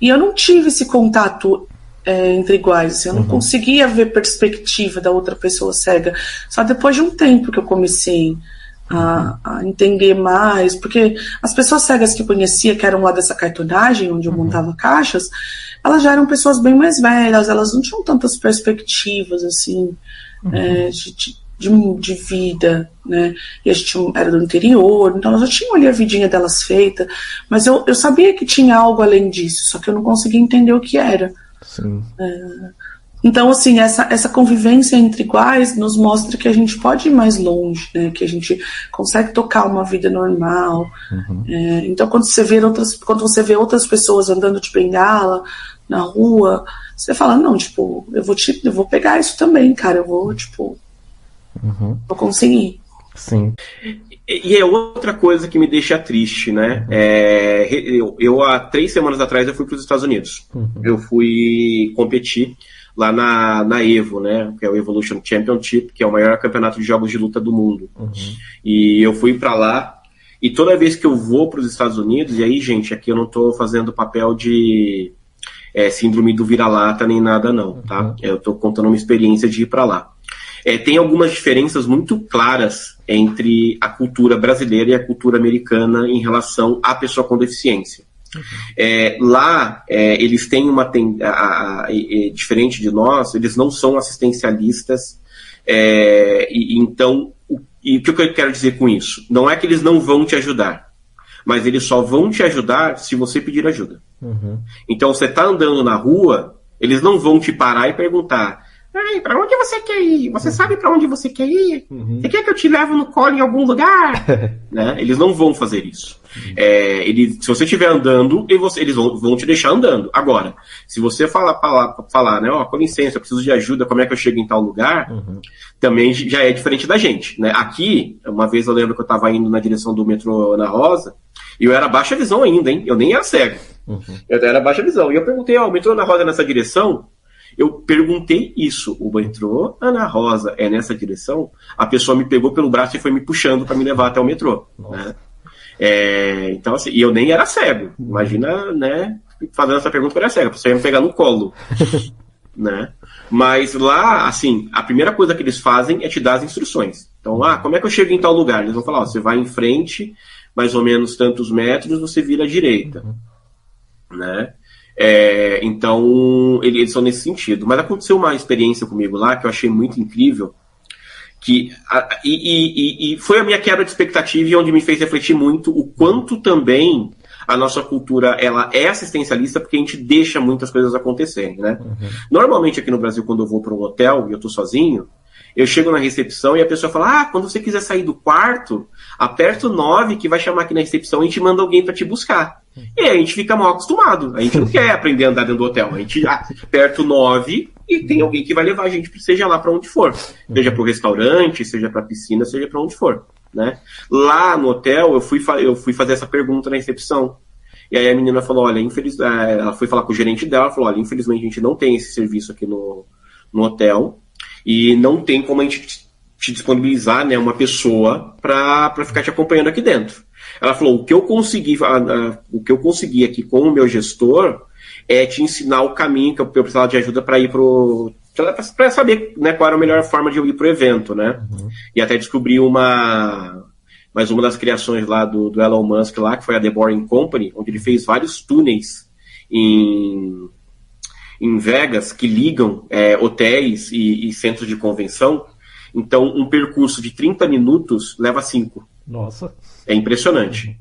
E eu não tive esse contato entre iguais, assim, eu não conseguia ver perspectiva da outra pessoa cega. Só depois de um tempo que eu comecei a entender mais, porque as pessoas cegas que eu conhecia, que eram lá dessa cartonagem, onde eu montava caixas, elas já eram pessoas bem mais velhas, elas não tinham tantas perspectivas, assim, de vida, né? E a gente era do interior, então elas já tinham ali a vidinha delas feita, mas eu sabia que tinha algo além disso, só que eu não conseguia entender o que era. Então, assim, essa convivência entre iguais nos mostra que a gente pode ir mais longe, né? Que a gente consegue tocar uma vida normal. Então, quando você vê outras pessoas andando de bengala na rua, você fala, não, tipo, eu vou pegar isso também, cara, eu vou, tipo, vou conseguir. Sim. E é outra coisa que me deixa triste, né? Eu há 3 semanas atrás, eu fui para os Estados Unidos. Eu fui competir lá na EVO, né? Que é o Evolution Championship, que é o maior campeonato de jogos de luta do mundo. E eu fui para lá, e toda vez que eu vou para os Estados Unidos, e aí, gente, aqui eu não estou fazendo papel de síndrome do vira-lata nem nada não, tá? Eu estou contando uma experiência de ir para lá. Tem algumas diferenças muito claras entre a cultura brasileira e a cultura americana em relação à pessoa com deficiência. Lá, eles têm diferente de nós, eles não são assistencialistas, então, o que eu quero dizer com isso? Não é que eles não vão te ajudar, mas eles só vão te ajudar se você pedir ajuda. Então, você está andando na rua, eles não vão te parar e perguntar: pra onde você quer ir? Você sabe pra onde você quer ir? Você quer que eu te leve no colo em algum lugar? Né? Eles não vão fazer isso. Se você estiver andando, eles vão te deixar andando. Agora, se você falar, né, com licença, eu preciso de ajuda, como é que eu chego em tal lugar? Também já é diferente da gente. Né? Aqui, uma vez eu lembro que eu estava indo na direção do metrô Ana Rosa, e eu era baixa visão ainda, hein? Eu nem era cego. Eu era baixa visão. E eu perguntei, o metrô Ana Rosa é nessa direção? Eu perguntei isso, o metrô Ana Rosa é nessa direção? A pessoa me pegou pelo braço e foi me puxando para me levar até o metrô. Né? Então, assim, e eu nem era cego. Imagina, né, fazendo essa pergunta, eu era cego, a pessoa ia me pegar no colo. Né? Mas lá, assim, a primeira coisa que eles fazem é te dar as instruções. Então, como é que eu chego em tal lugar? Eles vão falar, você vai em frente, mais ou menos tantos metros, você vira à direita. Né? Então, eles são nesse sentido. Mas aconteceu uma experiência comigo lá que eu achei muito incrível, e foi a minha quebra de expectativa e onde me fez refletir muito o quanto também a nossa cultura ela é assistencialista, porque a gente deixa muitas coisas acontecerem, né? Normalmente aqui no Brasil, quando eu vou para um hotel e eu tô sozinho, eu chego na recepção e a pessoa fala, quando você quiser sair do quarto, aperta o 9 que vai chamar aqui na recepção e a gente manda alguém para te buscar. E aí a gente fica mal acostumado. A gente não quer aprender a andar dentro do hotel. A gente aperta o 9 e tem alguém que vai levar a gente, seja lá para onde for. Seja para o restaurante, seja para a piscina, seja para onde for. Né? Lá no hotel, eu fui fazer essa pergunta na recepção. E aí a menina falou, olha, ela foi falar com o gerente dela, falou, olha, infelizmente a gente não tem esse serviço aqui no hotel. E não tem como a gente te disponibilizar, né, uma pessoa para ficar te acompanhando aqui dentro. Ela falou, o que eu consegui aqui com o meu gestor é te ensinar o caminho que eu precisava de ajuda para ir para saber, né, qual era a melhor forma de eu ir pro evento, né? E até descobri mais uma das criações lá do Elon Musk lá, que foi a The Boring Company, onde ele fez vários túneis em Vegas que ligam hotéis e centros de convenção. Então, um percurso de 30 minutos leva 5. Nossa. É impressionante,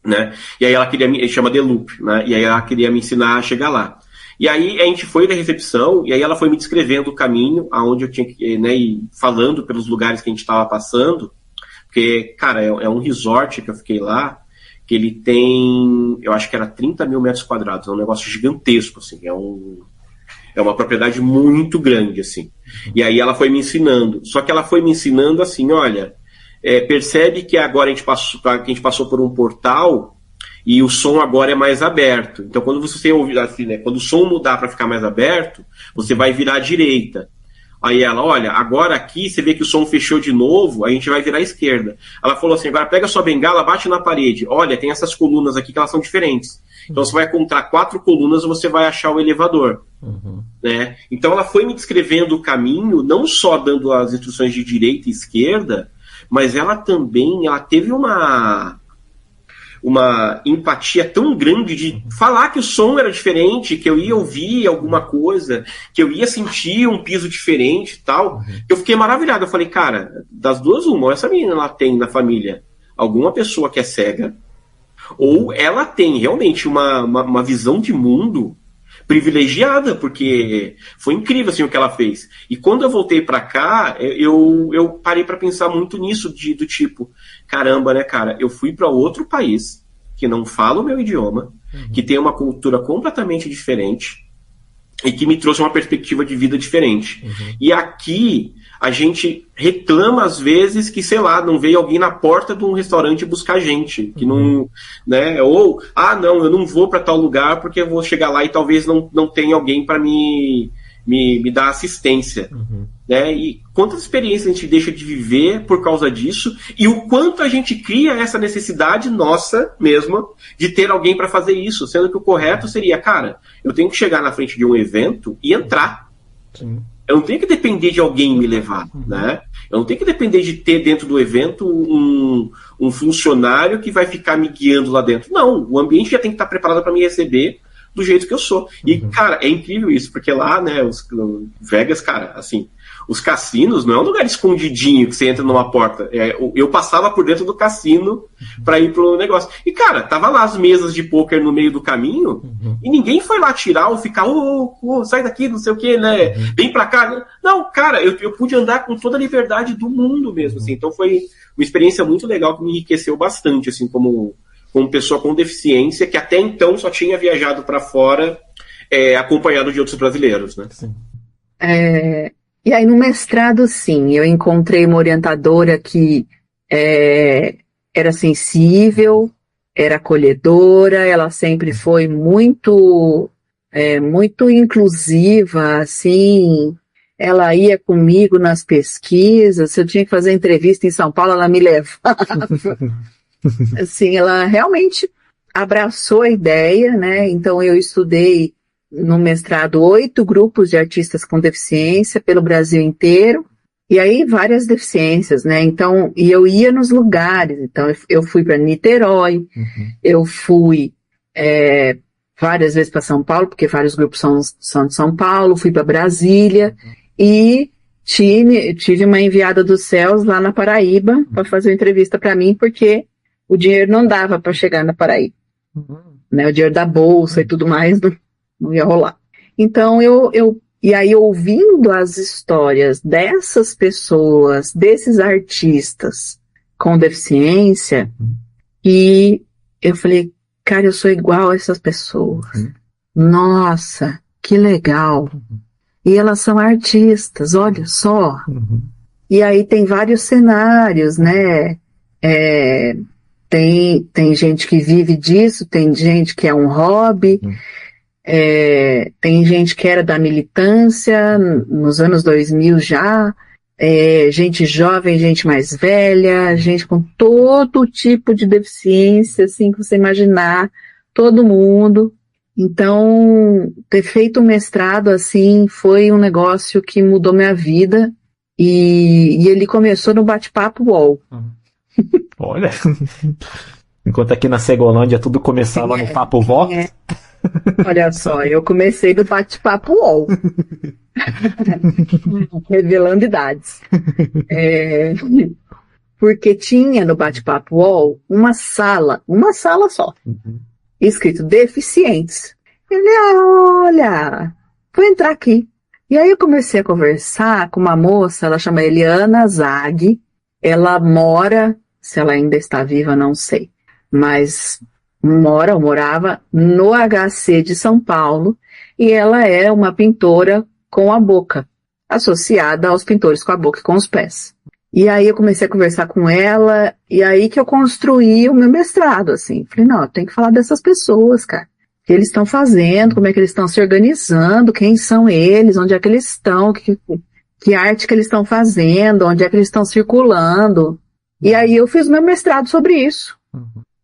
Né? E aí ela chama The Loop, né? E aí ela queria me ensinar a chegar lá. E aí a gente foi na recepção, e aí ela foi me descrevendo o caminho, aonde eu tinha que, né, ir falando pelos lugares que a gente estava passando, porque, cara, é um resort que eu fiquei lá, que ele tem, eu acho que era 30 mil metros quadrados, é um negócio gigantesco, assim, é uma propriedade muito grande, assim. E aí ela foi me ensinando, só que ela foi me ensinando assim, olha, percebe que agora a gente passou por um portal e o som agora é mais aberto. Então quando você ouvir assim, né, quando o som mudar para ficar mais aberto, você vai virar à direita. Aí ela, olha, agora aqui você vê que o som fechou de novo, a gente vai virar à esquerda. Ela falou assim, agora pega sua bengala, bate na parede. Olha, tem essas colunas aqui que elas são diferentes. Então você vai encontrar 4 colunas e você vai achar o elevador. Né? Então ela foi me descrevendo o caminho, não só dando as instruções de direita e esquerda, mas ela teve uma empatia tão grande de falar que o som era diferente, que eu ia ouvir alguma coisa, que eu ia sentir um piso diferente e tal. Eu fiquei maravilhado. Eu falei, cara, das duas uma, essa menina ela tem na família alguma pessoa que é cega, ou ela tem realmente uma visão de mundo privilegiada, porque foi incrível assim, o que ela fez. E quando eu voltei para cá, eu parei para pensar muito nisso, do tipo, caramba, né, cara, eu fui para outro país que não fala o meu idioma, que tem uma cultura completamente diferente, e que me trouxe uma perspectiva de vida diferente. E aqui a gente reclama às vezes que, sei lá, não veio alguém na porta de um restaurante buscar gente, que não, né, ou, não, eu não vou para tal lugar porque eu vou chegar lá e talvez não tenha alguém para me dar assistência, né, e quantas experiências a gente deixa de viver por causa disso, e o quanto a gente cria essa necessidade nossa mesma de ter alguém para fazer isso, sendo que o correto seria, cara, eu tenho que chegar na frente de um evento e entrar. Sim. Eu não tenho que depender de alguém me levar, né? Eu não tenho que depender de ter dentro do evento um funcionário que vai ficar me guiando lá dentro. Não, o ambiente já tem que estar preparado para me receber do jeito que eu sou. E, cara, é incrível isso, porque lá, né, Vegas, cara, assim, os cassinos não é um lugar escondidinho que você entra numa porta. Eu passava por dentro do cassino para ir pro negócio. E, cara, tava lá as mesas de pôquer no meio do caminho e ninguém foi lá tirar ou ficar, sai daqui, não sei o que, né? Vem pra cá. Não, cara, eu pude andar com toda a liberdade do mundo mesmo, assim. Então foi uma experiência muito legal que me enriqueceu bastante, assim, como pessoa com deficiência, que até então só tinha viajado para fora acompanhado de outros brasileiros, né? Sim. E aí no mestrado, sim, eu encontrei uma orientadora que era sensível, era acolhedora, ela sempre foi muito inclusiva, assim, ela ia comigo nas pesquisas, se eu tinha que fazer entrevista em São Paulo, ela me levava. Assim, ela realmente abraçou a ideia, né? Então eu estudei no mestrado 8 grupos de artistas com deficiência pelo Brasil inteiro, e aí várias deficiências, né? Então, e eu ia nos lugares, então eu fui para Niterói, eu fui várias vezes para São Paulo, porque vários grupos são de São Paulo, fui para Brasília, e tive uma enviada dos céus lá na Paraíba para fazer uma entrevista para mim, porque o dinheiro não dava para chegar na Paraíba, né? O dinheiro da bolsa e tudo mais não ia rolar. Então e aí ouvindo as histórias dessas pessoas, desses artistas com deficiência, e eu falei, cara, eu sou igual a essas pessoas. Nossa, que legal. E elas são artistas, olha só. E aí tem vários cenários, né? Tem gente que vive disso, tem gente que é um hobby, tem gente que era da militância nos anos 2000 já, gente jovem, gente mais velha, gente com todo tipo de deficiência, assim, que você imaginar, todo mundo. Então, ter feito um mestrado, assim, foi um negócio que mudou minha vida, e ele começou no bate-papo UOL. Olha, enquanto aqui na Cegolândia tudo começava no Papo Vó. Olha só, eu comecei no bate-papo UOL. Revelando idades. Porque tinha no bate-papo UOL uma sala só, escrito deficientes. Olha, vou entrar aqui. E aí eu comecei a conversar com uma moça, ela chama Eliana Zag, ela mora, se ela ainda está viva, não sei, mas morava no HC de São Paulo, e ela é uma pintora com a boca, associada aos pintores com a boca e com os pés. E aí eu comecei a conversar com ela, e aí que eu construí o meu mestrado, assim. Falei, não, eu tenho que falar dessas pessoas, cara. O que eles estão fazendo, como é que eles estão se organizando, quem são eles, onde é que eles estão, que arte que eles estão fazendo, onde é que eles estão circulando. E aí eu fiz meu mestrado sobre isso.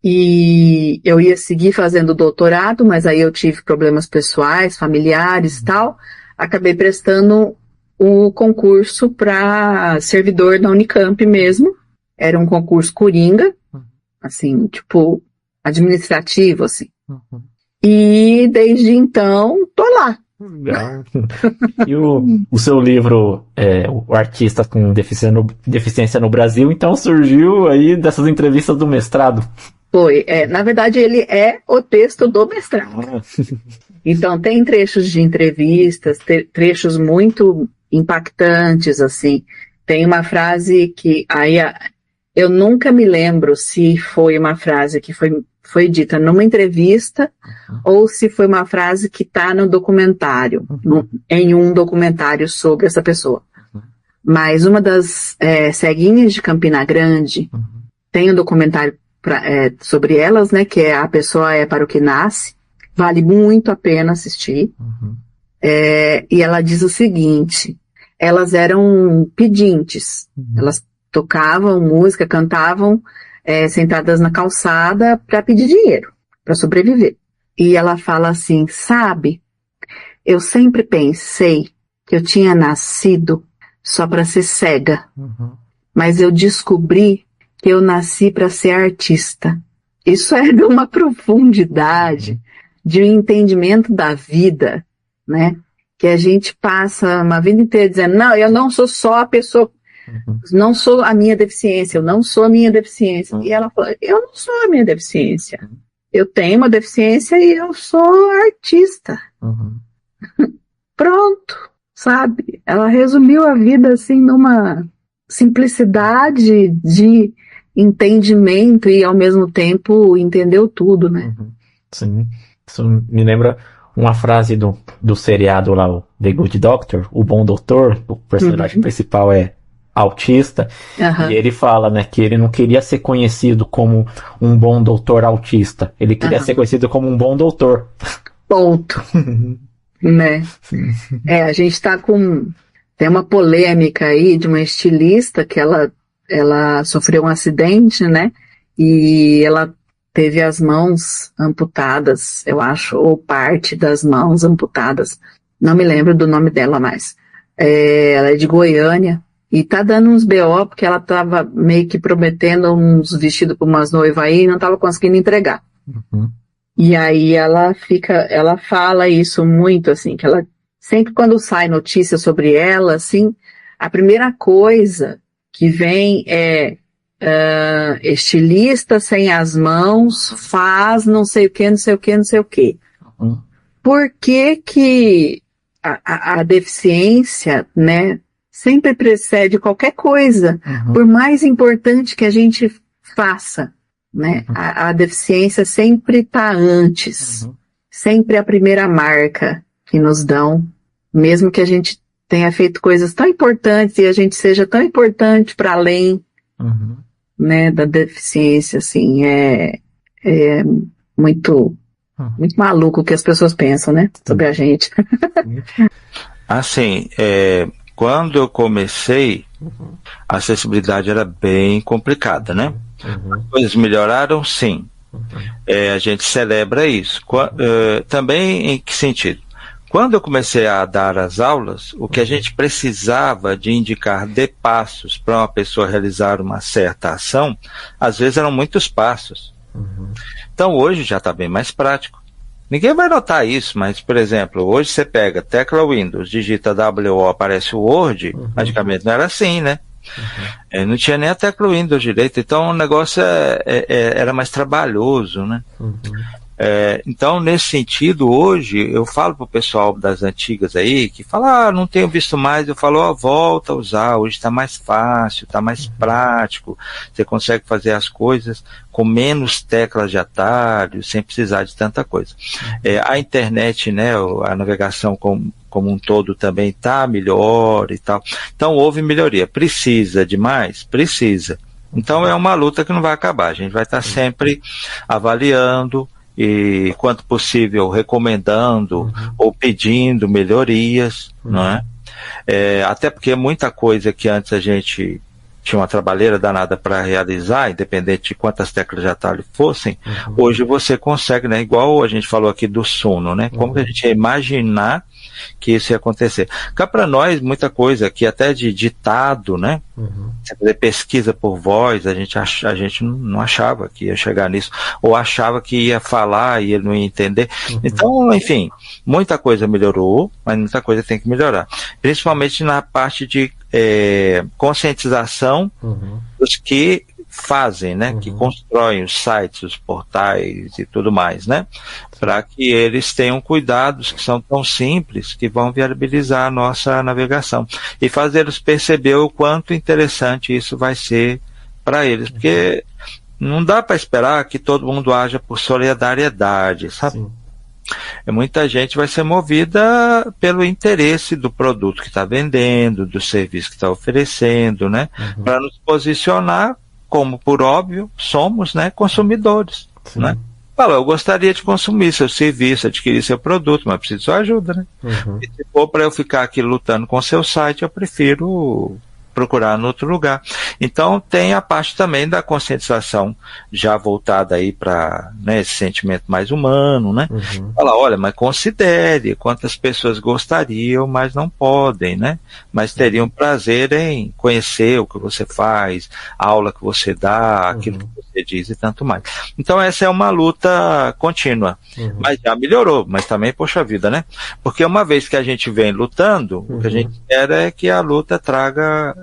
E eu ia seguir fazendo doutorado, mas aí eu tive problemas pessoais, familiares e tal. Acabei prestando o concurso para servidor da Unicamp mesmo. Era um concurso coringa, assim, tipo, administrativo, assim. E desde então, tô lá. Legal. E o seu livro, O Artista com Deficiência no Brasil, então surgiu aí dessas entrevistas do mestrado? Foi, na verdade ele é o texto do mestrado. Então tem trechos de entrevistas, trechos muito impactantes, assim. Tem uma frase que, aí eu nunca me lembro se foi uma frase que foi dita numa entrevista ou se foi uma frase que está no documentário, em um documentário sobre essa pessoa. Mas uma das ceguinhas de Campina Grande tem um documentário sobre elas, né, que é A Pessoa é para o que Nasce. Vale muito a pena assistir. E ela diz o seguinte: elas eram pedintes, elas tocavam música, cantavam sentadas na calçada para pedir dinheiro, para sobreviver. E ela fala assim, sabe, eu sempre pensei que eu tinha nascido só para ser cega, mas eu descobri que eu nasci para ser artista. Isso é de uma profundidade, de um entendimento da vida, né? Que a gente passa uma vida inteira dizendo, não, eu não sou só a pessoa, não sou a minha deficiência, eu não sou a minha deficiência. E ela fala, eu não sou a minha deficiência. Eu tenho uma deficiência e eu sou artista. Pronto, sabe? Ela resumiu a vida assim numa simplicidade de entendimento e ao mesmo tempo entendeu tudo, né? Sim, isso me lembra uma frase do seriado lá, o The Good Doctor, o Bom Doutor, o personagem principal é autista, e ele fala, né, que ele não queria ser conhecido como um bom doutor autista, ele queria ser conhecido como um bom doutor. Ponto. Né? A gente tá tem uma polêmica aí de uma estilista que ela sofreu um acidente, né, e ela teve as mãos amputadas, eu acho, ou parte das mãos amputadas. Não me lembro do nome dela mais. Ela é de Goiânia e tá dando uns BO porque ela tava meio que prometendo uns vestidos para umas noivas aí e não tava conseguindo entregar. E aí ela fala isso muito, assim, que ela sempre quando sai notícia sobre ela, assim, a primeira coisa que vem é estilista sem as mãos, faz não sei o que, não sei o que, não sei o que. Por que a deficiência, né, sempre precede qualquer coisa, por mais importante que a gente faça, né, a deficiência sempre está antes, sempre a primeira marca que nos dão, mesmo que a gente tenha feito coisas tão importantes e a gente seja tão importante para além, né, da deficiência, assim, é muito maluco o que as pessoas pensam, né, sobre a gente. Assim, quando eu comecei, a acessibilidade era bem complicada, né? As coisas melhoraram, sim. A gente celebra isso. Também em que sentido? Quando eu comecei a dar as aulas, o que a gente precisava de indicar de passos para uma pessoa realizar uma certa ação, às vezes eram muitos passos. Então hoje já está bem mais prático. Ninguém vai notar isso, mas, por exemplo, hoje você pega tecla Windows, digita WO, aparece o Word, antigamente não era assim, né? Não tinha nem a tecla Windows direito, então o negócio era mais trabalhoso, né? Então, nesse sentido, hoje, eu falo pro pessoal das antigas aí, que fala, não tenho visto mais, eu falo, volta a usar, hoje está mais fácil, está mais prático, você consegue fazer as coisas com menos teclas de atalho, sem precisar de tanta coisa. A internet, né, a navegação como um todo também está melhor e tal. Então, houve melhoria. Precisa de mais? Precisa. Então, é uma luta que não vai acabar, a gente vai estar sempre avaliando, e quanto possível recomendando ou pedindo melhorias, não é? Até porque muita coisa que antes a gente tinha uma trabalheira danada para realizar, independente de quantas teclas de atalho fossem, hoje você consegue, né? Igual a gente falou aqui do sono, né? Como que a gente ia imaginar que isso ia acontecer? Cá para nós, muita coisa aqui, até de ditado, né? Você fazer pesquisa por voz, a gente não achava que ia chegar nisso, ou achava que ia falar e ele não ia entender. Então, enfim, muita coisa melhorou, mas muita coisa tem que melhorar. Principalmente na parte de conscientização dos que fazem, né, que constroem os sites, os portais e tudo mais, né, para que eles tenham cuidados que são tão simples que vão viabilizar a nossa navegação e fazê-los perceber o quanto interessante isso vai ser para eles, porque não dá para esperar que todo mundo haja por solidariedade, sabe? Muita gente vai ser movida pelo interesse do produto que está vendendo, do serviço que está oferecendo, né? Para nos posicionar, como por óbvio, somos, né, consumidores, né? Fala, eu gostaria de consumir seu serviço, adquirir seu produto, mas preciso de sua ajuda, né? E se for para eu ficar aqui lutando com o seu site, eu prefiro procurar em outro lugar. Então tem a parte também da conscientização já voltada aí para, né, esse sentimento mais humano, né? Fala, olha, mas considere quantas pessoas gostariam, mas não podem, né? Mas teriam prazer em conhecer o que você faz, a aula que você dá, aquilo que você diz e tanto mais. Então essa é uma luta contínua, mas já melhorou, mas também, poxa vida, né? Porque uma vez que a gente vem lutando, o que a gente quer é que a luta traga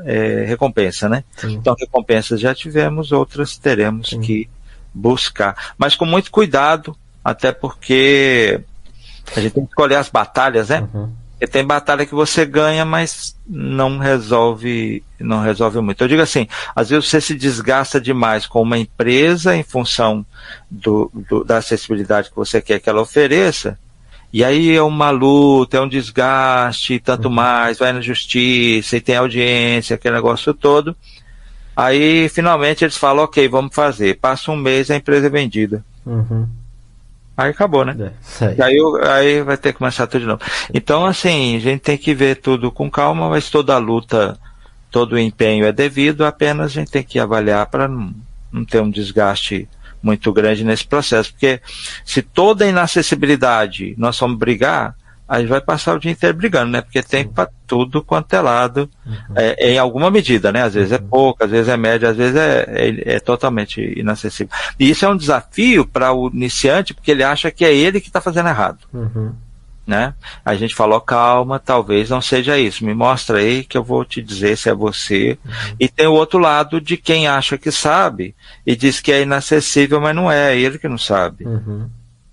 recompensa, né? Então recompensas já tivemos, outras teremos que buscar, mas com muito cuidado, até porque a gente tem que escolher as batalhas, né? Porque tem batalha que você ganha, mas não resolve muito. Eu digo assim, às vezes você se desgasta demais com uma empresa em função da acessibilidade que você quer que ela ofereça, e aí é uma luta, é um desgaste, tanto mais, vai na justiça, e tem audiência, aquele negócio todo. Aí, finalmente, eles falam, ok, vamos fazer. Passa um mês, a empresa é vendida. Aí acabou, né? Aí vai ter que começar tudo de novo. Então, assim, a gente tem que ver tudo com calma, mas toda a luta, todo o empenho é devido, apenas a gente tem que avaliar para não ter um desgaste muito grande nesse processo, porque se toda inacessibilidade nós vamos brigar, a gente vai passar o dia inteiro brigando, né? Porque tem para tudo quanto é lado, em alguma medida, né? Às vezes é pouco, às vezes é médio, às vezes é totalmente inacessível. E isso é um desafio para o iniciante, porque ele acha que é ele que está fazendo errado. Né? A gente falou, calma, talvez não seja isso, me mostra aí que eu vou te dizer se é você. E tem o outro lado de quem acha que sabe e diz que é inacessível, mas não é ele que não sabe.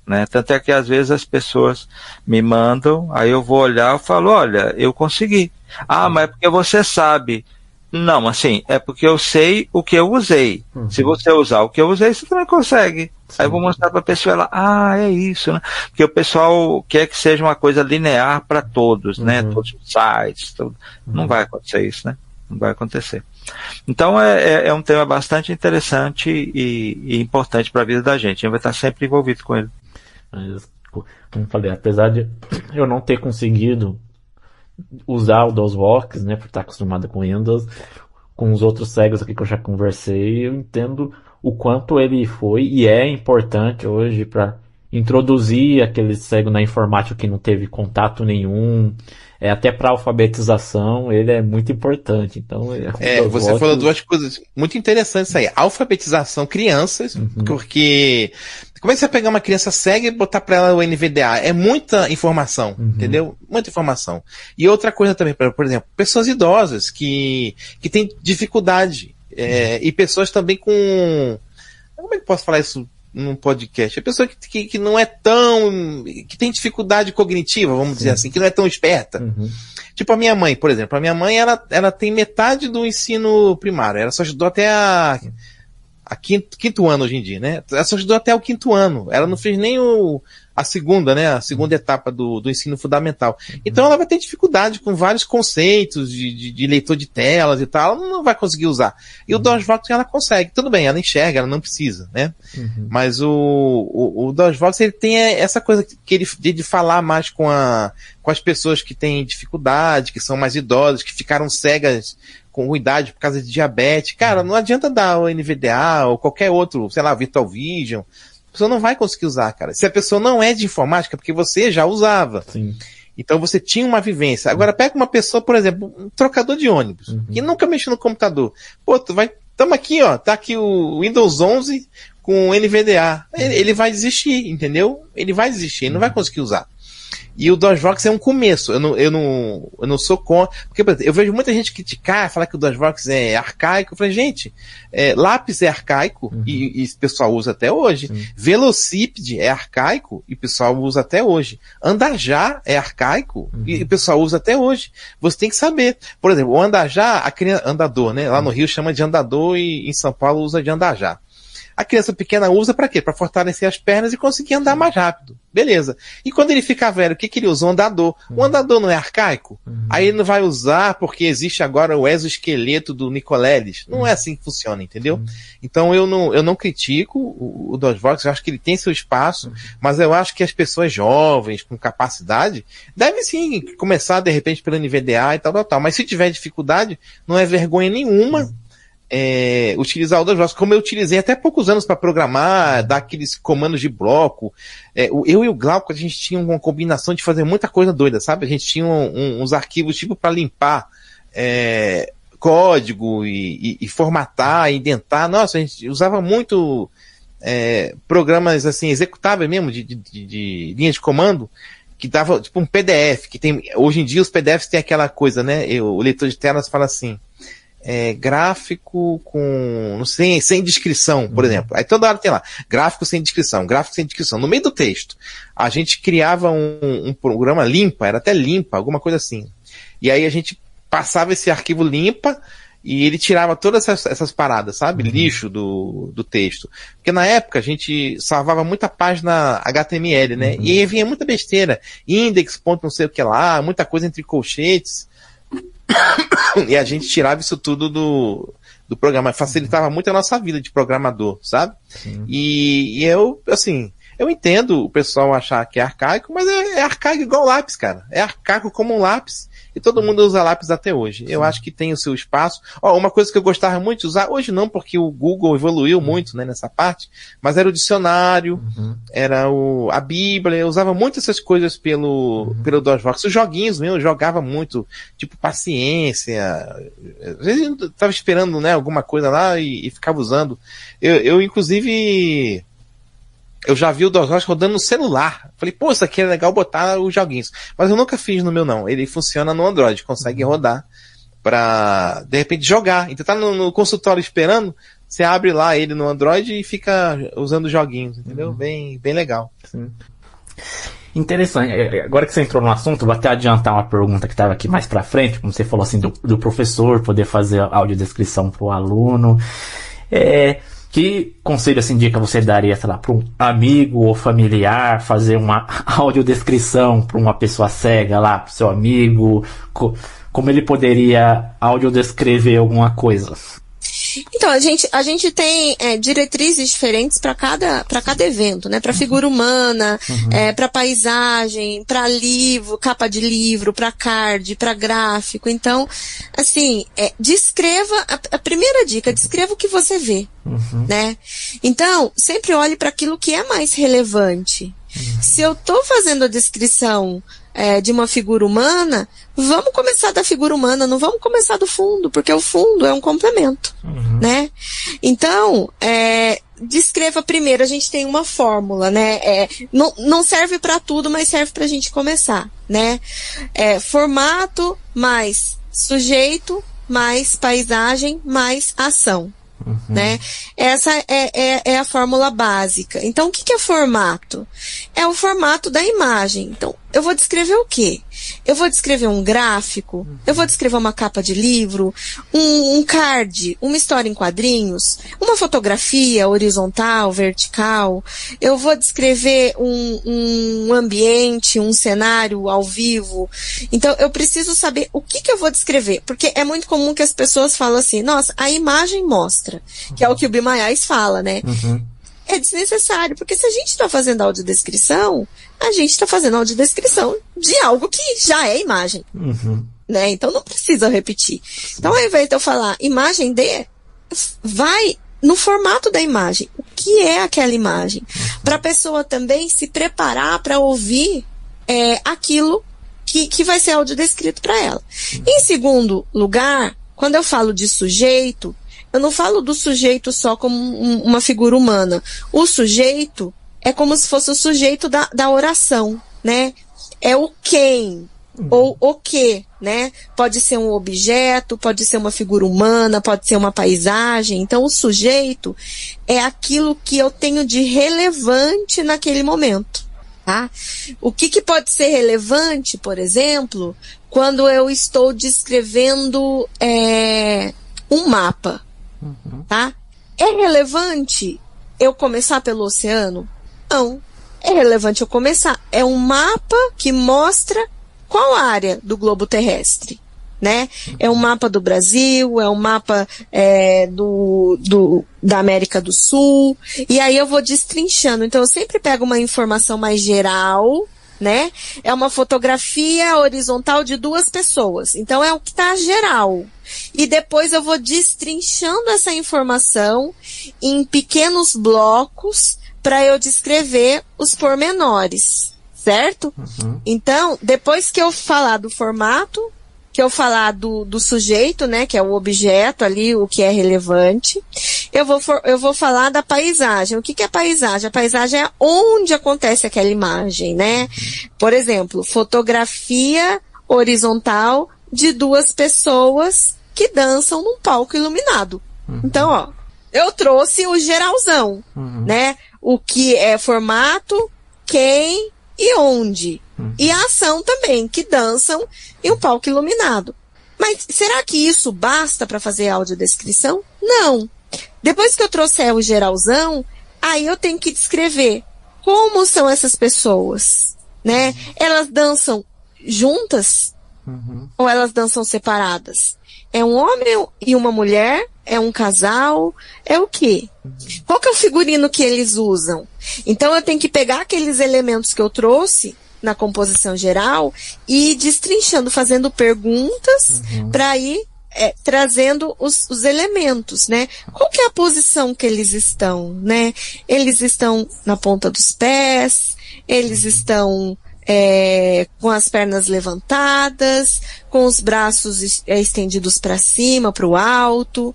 Né? Tanto é que às vezes as pessoas me mandam, aí eu vou olhar e falo, olha, eu consegui. Ah, mas é porque você sabe. Não, assim, é porque eu sei o que eu usei. Se você usar o que eu usei, você também consegue. Aí eu vou mostrar para a pessoa, ela, é isso, né? Porque o pessoal quer que seja uma coisa linear para todos, né? Todos os sites, tudo. Não vai acontecer isso, né? Não vai acontecer. Então é um tema bastante interessante e importante para a vida da gente. A gente vai estar sempre envolvido com ele. Mas, como eu falei, apesar de eu não ter conseguido usar o DOSVox, né, por estar acostumado com Windows, com os outros cegos aqui que eu já conversei, eu entendo o quanto ele foi e é importante hoje para introduzir aquele cego na informática que não teve contato nenhum, até para alfabetização ele é muito importante. Então, você falou duas coisas muito interessantes aí. Alfabetização, crianças, porque como é que você vai pegar uma criança cega e botar para ela o NVDA? É muita informação, entendeu? Muita informação. E outra coisa também, por exemplo, pessoas idosas que têm dificuldade, e pessoas também com... Como é que eu posso falar isso num podcast? A pessoa que não é tão... que tem dificuldade cognitiva, vamos dizer assim, que não é tão esperta. Tipo a minha mãe, por exemplo. A minha mãe, ela tem metade do ensino primário. Ela só estudou até a quinto ano hoje em dia, né? Ela só estudou até o quinto ano. Ela não fez nem a segunda, né? A segunda etapa do ensino fundamental. Então ela vai ter dificuldade com vários conceitos de leitor de telas e tal. Ela não vai conseguir usar. E o DOSVox ela consegue. Tudo bem, ela enxerga, ela não precisa, né? Mas o DOSVox ele tem essa coisa de falar mais com as pessoas que têm dificuldade, que são mais idosas, que ficaram cegas com idade por causa de diabetes. Cara, não adianta dar o NVDA ou qualquer outro, sei lá, Virtual Vision. A pessoa não vai conseguir usar, cara. Se a pessoa não é de informática, porque você já usava. Então você tinha uma vivência. Agora pega uma pessoa, por exemplo, um trocador de ônibus, que nunca mexeu no computador. Pô, tamo aqui, ó, tá aqui o Windows 11 com NVDA. Ele vai desistir, entendeu? Ele vai desistir, ele não vai conseguir usar. E o DOSVox é um começo. Eu não sou contra. Porque, por exemplo, eu vejo muita gente criticar, falar que o DOSVox é arcaico. Eu falei, gente, lápis é arcaico e o pessoal usa até hoje. Velocipede é arcaico e o pessoal usa até hoje. Andajá é arcaico e o pessoal usa até hoje. Você tem que saber. Por exemplo, o Andajá, andador, né? Lá no Rio chama de andador e em São Paulo usa de Andajá. A criança pequena usa para quê? Para fortalecer as pernas e conseguir andar mais rápido. Beleza. E quando ele ficar velho, o que ele usa? Um andador. O andador não é arcaico? Aí ele não vai usar porque existe agora o exoesqueleto do Nicoleles. Não é assim que funciona, entendeu? Então eu não critico o DOSBox, eu acho que ele tem seu espaço, mas eu acho que as pessoas jovens, com capacidade, devem sim começar de repente pelo NVDA e tal. Mas se tiver dificuldade, não é vergonha nenhuma utilizar o DOSBox, como eu utilizei até poucos anos para programar, dar aqueles comandos de bloco. Eu e o Glauco, a gente tinha uma combinação de fazer muita coisa doida, sabe? A gente tinha uns arquivos tipo para limpar código e formatar, indentar. Nossa, a gente usava muito programas assim, executáveis mesmo, de linha de comando, que dava tipo um PDF, que tem, hoje em dia os PDFs tem aquela coisa, né? O leitor de telas fala assim, gráfico com, não sei, sem descrição, por exemplo. Aí toda hora tem lá, gráfico sem descrição, gráfico sem descrição. No meio do texto, a gente criava um programa limpa, era até limpa, alguma coisa assim. E aí a gente passava esse arquivo limpa e ele tirava todas essas paradas, sabe? Lixo do texto. Porque na época a gente salvava muita página HTML, né? E aí vinha muita besteira. Index, ponto não sei o que lá, muita coisa entre colchetes. E a gente tirava isso tudo do programa. Facilitava muito a nossa vida de programador, sabe? E eu, assim, eu entendo o pessoal achar que é arcaico, mas é arcaico igual lápis, cara. É arcaico como um lápis. E todo mundo usa lápis até hoje. Eu acho que tem o seu espaço. Uma coisa que eu gostava muito de usar, hoje não, porque o Google evoluiu muito, né, nessa parte, mas era o dicionário, era a Bíblia, eu usava muito essas coisas pelo DOSBox. Os joguinhos mesmo, eu jogava muito, tipo paciência. Às vezes eu tava esperando, né, alguma coisa lá e ficava usando. Eu inclusive... Eu já vi o DOSBox rodando no celular. Falei, pô, isso aqui é legal botar os joguinhos. Mas eu nunca fiz no meu, não. Ele funciona no Android, consegue rodar pra, de repente, jogar. Então tá no consultório esperando, você abre lá ele no Android e fica usando os joguinhos, entendeu? Bem legal. Sim. Interessante. Agora que você entrou no assunto, vou até adiantar uma pergunta que estava aqui mais pra frente, como você falou assim, do professor poder fazer audiodescrição pro aluno. Que conselho assim, dica você daria, sei lá, para um amigo ou familiar fazer uma audiodescrição para uma pessoa cega lá, para o seu amigo? Como ele poderia audiodescrever alguma coisa? Então, a gente tem diretrizes diferentes para cada evento, né? Para figura humana, para paisagem, para livro, capa de livro, para card, para gráfico. Então, assim, descreva, a primeira dica, descreva o que você vê, né? Então, sempre olhe para aquilo que é mais relevante. Se eu estou fazendo a descrição de uma figura humana, vamos começar da figura humana, não vamos começar do fundo, porque o fundo é um complemento, né? Então, descreva primeiro, a gente tem uma fórmula, né? Não serve para tudo, mas serve para a gente começar, né? Formato mais sujeito mais paisagem mais ação. Né? Essa é a fórmula básica. Então, o que é formato? É o formato da imagem. Então, eu vou descrever o quê? Eu vou descrever um gráfico, eu vou descrever uma capa de livro, um card, uma história em quadrinhos, uma fotografia horizontal, vertical, eu vou descrever um ambiente, um cenário ao vivo. Então, eu preciso saber o que eu vou descrever, porque é muito comum que as pessoas falam assim, nossa, a imagem mostra, que é o que o Bi Mayais fala, né? É desnecessário, porque se a gente está fazendo audiodescrição, a gente está fazendo audiodescrição de algo que já é imagem, né? Então não precisa repetir. Então, ao invés de eu falar imagem vai no formato da imagem. O que é aquela imagem? Para a pessoa também se preparar para ouvir aquilo que vai ser audiodescrito para ela. Em segundo lugar, quando eu falo de sujeito, eu não falo do sujeito só como uma figura humana. O sujeito é como se fosse o sujeito da oração, né? É o quem, ou o que, né? Pode ser um objeto, pode ser uma figura humana, pode ser uma paisagem. Então, o sujeito é aquilo que eu tenho de relevante naquele momento, tá? O que pode ser relevante, por exemplo, quando eu estou descrevendo um mapa, tá? É relevante eu começar pelo oceano? Não. É relevante eu começar. É um mapa que mostra qual área do globo terrestre, né? É um mapa do Brasil, é um mapa da América do Sul, e aí eu vou destrinchando. Então eu sempre pego uma informação mais geral, né? É uma fotografia horizontal de 2 pessoas. Então é o que está geral. E depois eu vou destrinchando essa informação em pequenos blocos para eu descrever os pormenores, certo? Então, depois que eu falar do formato, que eu falar do sujeito, né, que é o objeto ali, o que é relevante, eu vou falar da paisagem. O que é paisagem? A paisagem é onde acontece aquela imagem, né? Por exemplo, fotografia horizontal de 2 pessoas que dançam num palco iluminado. Então, ó, eu trouxe o geralzão, né? O que é formato, quem e onde. E a ação também, que dançam em um palco iluminado. Mas será que isso basta para fazer audiodescrição? Não. Depois que eu trouxer o geralzão, aí eu tenho que descrever como são essas pessoas, né? Elas dançam juntas ou elas dançam separadas? É um homem e uma mulher? É um casal? É o quê? Qual que é o figurino que eles usam? Então eu tenho que pegar aqueles elementos que eu trouxe na composição geral e ir destrinchando, fazendo perguntas para ir trazendo os elementos, né? Qual que é a posição que eles estão, né? Eles estão na ponta dos pés, eles estão com as pernas levantadas, com os braços estendidos para cima, para o alto.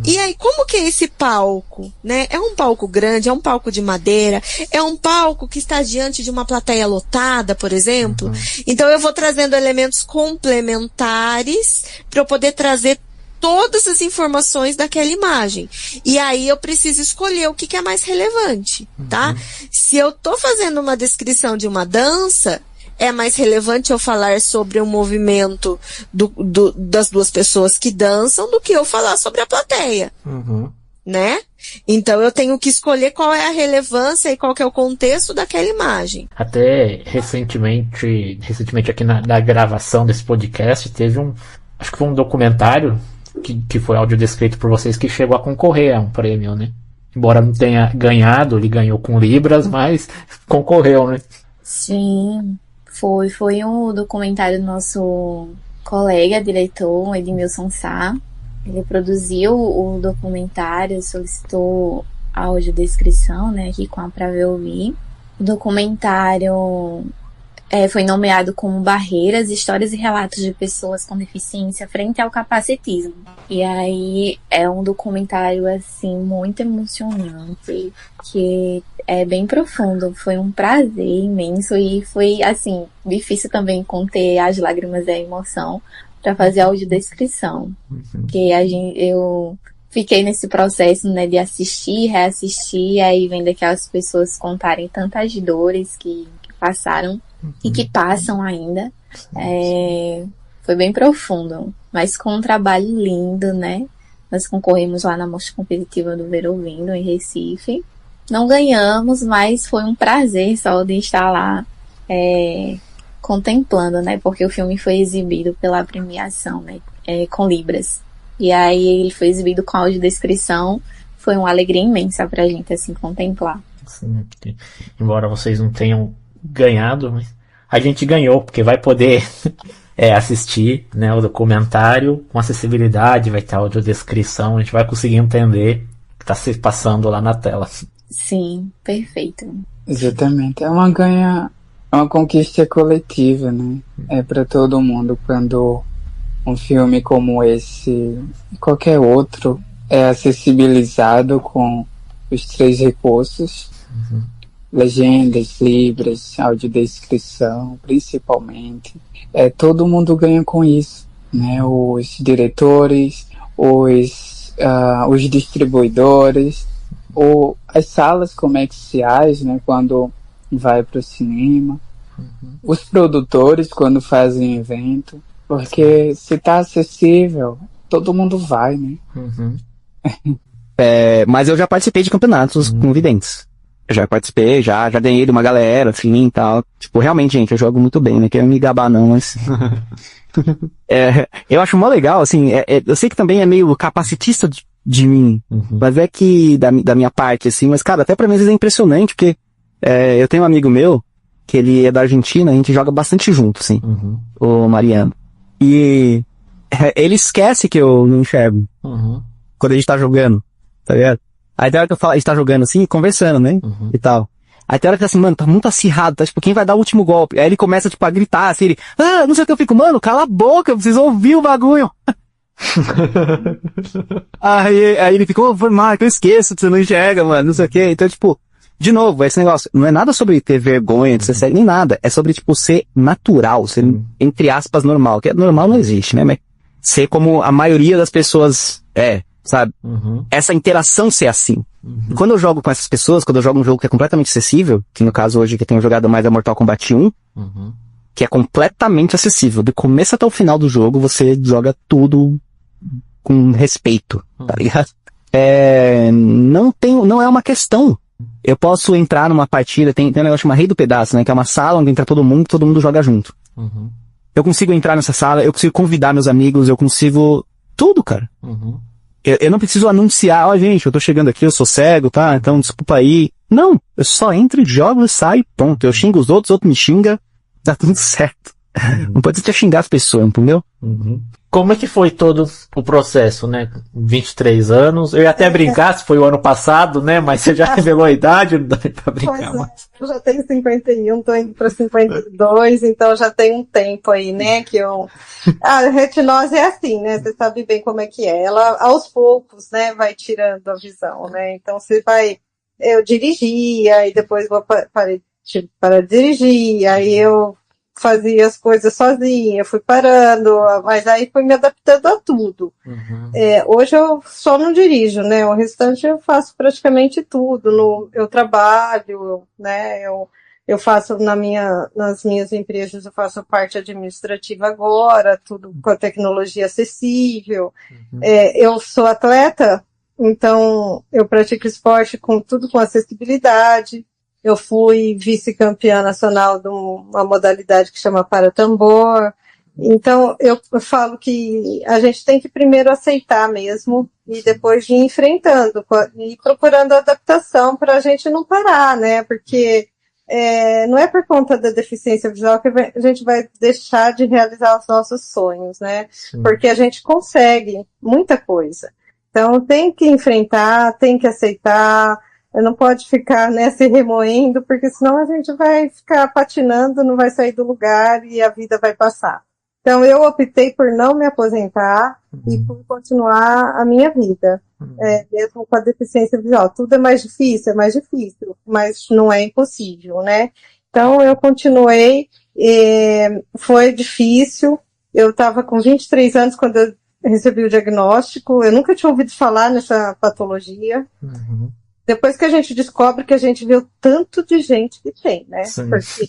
E aí, como que é esse palco, né? É um palco grande, é um palco de madeira, é um palco que está diante de uma plateia lotada, por exemplo. Então eu vou trazendo elementos complementares para eu poder trazer todas as informações daquela imagem. E aí eu preciso escolher o que é mais relevante, tá? Se eu tô fazendo uma descrição de uma dança, é mais relevante eu falar sobre o movimento das 2 pessoas que dançam do que eu falar sobre a plateia, né? Então eu tenho que escolher qual é a relevância e qual que é o contexto daquela imagem. Até recentemente aqui na gravação desse podcast, teve acho que foi um documentário que foi audiodescrito por vocês, que chegou a concorrer a um prêmio, né? Embora não tenha ganhado, ele ganhou com libras, mas concorreu, né? Sim, foi um documentário do nosso colega, diretor, Edmilson Sá. Ele produziu o documentário, solicitou a audiodescrição, né, aqui com a Pra Ver Ouvir. O documentário foi nomeado como Barreiras, Histórias e Relatos de Pessoas com Deficiência Frente ao Capacitismo. E aí é um documentário, assim, muito emocionante, que é bem profundo. Foi um prazer imenso e foi, assim, difícil também conter as lágrimas da emoção para fazer a audiodescrição. Porque eu fiquei nesse processo, né, de assistir, reassistir, aí vendo aquelas pessoas contarem tantas dores que passaram e que passam ainda. Foi bem profundo, mas com um trabalho lindo, né? Nós concorremos lá na Mostra Competitiva do Ver Ouvindo, em Recife. Não ganhamos, mas foi um prazer só de estar lá contemplando, né? Porque o filme foi exibido pela premiação, né? Com libras. E aí ele foi exibido com audiodescrição. Foi uma alegria imensa pra gente, assim, contemplar. Sim, embora vocês não tenham ganhado, mas a gente ganhou, porque vai poder assistir, né, o documentário com acessibilidade, vai ter audiodescrição, a gente vai conseguir entender o que está se passando lá na tela. Sim, perfeito. Exatamente, é uma conquista coletiva, né? É para todo mundo quando um filme como esse e qualquer outro é acessibilizado com os 3 recursos. Legendas, libras, audiodescrição, principalmente. Todo mundo ganha com isso, né? Os diretores, os distribuidores, ou as salas comerciais, né? Quando vai para o cinema, os produtores quando fazem evento, porque se está acessível, todo mundo vai, né? Mas eu já participei de campeonatos com videntes. Eu já participei, já ganhei de uma galera, assim, e tal. Tipo, realmente, gente, eu jogo muito bem, não quero me gabar não, mas... eu acho mó legal, assim, eu sei que também é meio capacitista de mim, mas é que, da minha parte, assim, mas, cara, até pra mim às vezes é impressionante, porque eu tenho um amigo meu, que ele é da Argentina, a gente joga bastante junto, assim, o Mariano. E ele esquece que eu não enxergo quando a gente tá jogando, tá ligado? Aí tem hora que a gente tá jogando assim, conversando, né? E tal. Aí tem hora que assim, mano, tá muito acirrado, tá? Tipo, quem vai dar o último golpe? Aí ele começa, tipo, a gritar, assim, ele, não sei o que, eu fico, mano, cala a boca, eu preciso ouvir o bagulho. aí ele ficou, Marco, eu esqueço, você não enxerga, mano, não sei o que. Então, tipo, de novo, esse negócio, não é nada sobre ter vergonha de ser sério, nem nada. É sobre, tipo, ser natural, ser, entre aspas, normal. Que normal não existe, né? Mas ser como a maioria das pessoas sabe? Essa interação ser assim. E quando eu jogo com essas pessoas, quando eu jogo um jogo que é completamente acessível, que no caso hoje que eu tenho jogado mais é Mortal Kombat 1, que é completamente acessível. Do começo até o final do jogo, você joga tudo com respeito, tá ligado? Não é uma questão. Eu posso entrar numa partida, tem um negócio chamado Rei do Pedaço, né? Que é uma sala onde entra todo mundo joga junto. Eu consigo entrar nessa sala, eu consigo convidar meus amigos, eu consigo... Tudo, cara. Eu não preciso anunciar, gente, eu tô chegando aqui, eu sou cego, tá? Então desculpa aí. Não, eu só entro, jogo, saio, pronto. Eu xingo os outros me xinga, tá tudo certo. Não pode ter xingar as pessoas, entendeu? Como é que foi todo o processo, né? 23 anos. Eu ia até brincar se foi o ano passado, né? Mas você já revelou a idade, não dá nem pra brincar mais. Eu já tenho 51, tô indo pra 52, então já tem um tempo aí, né? Que eu... A retinose é assim, né? Você sabe bem como é que é. Ela, aos poucos, né, vai tirando a visão, né? Então você vai... Eu dirigia, e depois vou para dirigir, aí eu fazia as coisas sozinha, fui parando, mas aí fui me adaptando a tudo. Hoje eu só não dirijo, né? O restante eu faço praticamente tudo. Eu trabalho, né? Eu faço nas minhas empresas, eu faço parte administrativa agora, tudo com a tecnologia acessível. Eu sou atleta, então eu pratico esporte com acessibilidade. Eu fui vice-campeã nacional de uma modalidade que chama para-tambor. Então, eu falo que a gente tem que primeiro aceitar mesmo e depois ir enfrentando e procurando adaptação para a gente não parar, né? Porque não é por conta da deficiência visual que a gente vai deixar de realizar os nossos sonhos, né? Porque a gente consegue muita coisa. Então, tem que enfrentar, tem que aceitar. Não pode ficar, né, se remoendo, porque senão a gente vai ficar patinando, não vai sair do lugar e a vida vai passar. Então, eu optei por não me aposentar e por continuar a minha vida, mesmo com a deficiência visual. Tudo é mais difícil, mas não é impossível, né? Então, eu continuei, foi difícil. Eu estava com 23 anos quando eu recebi o diagnóstico. Eu nunca tinha ouvido falar nessa patologia. Depois que a gente descobre que a gente vê o tanto de gente que tem, né? Porque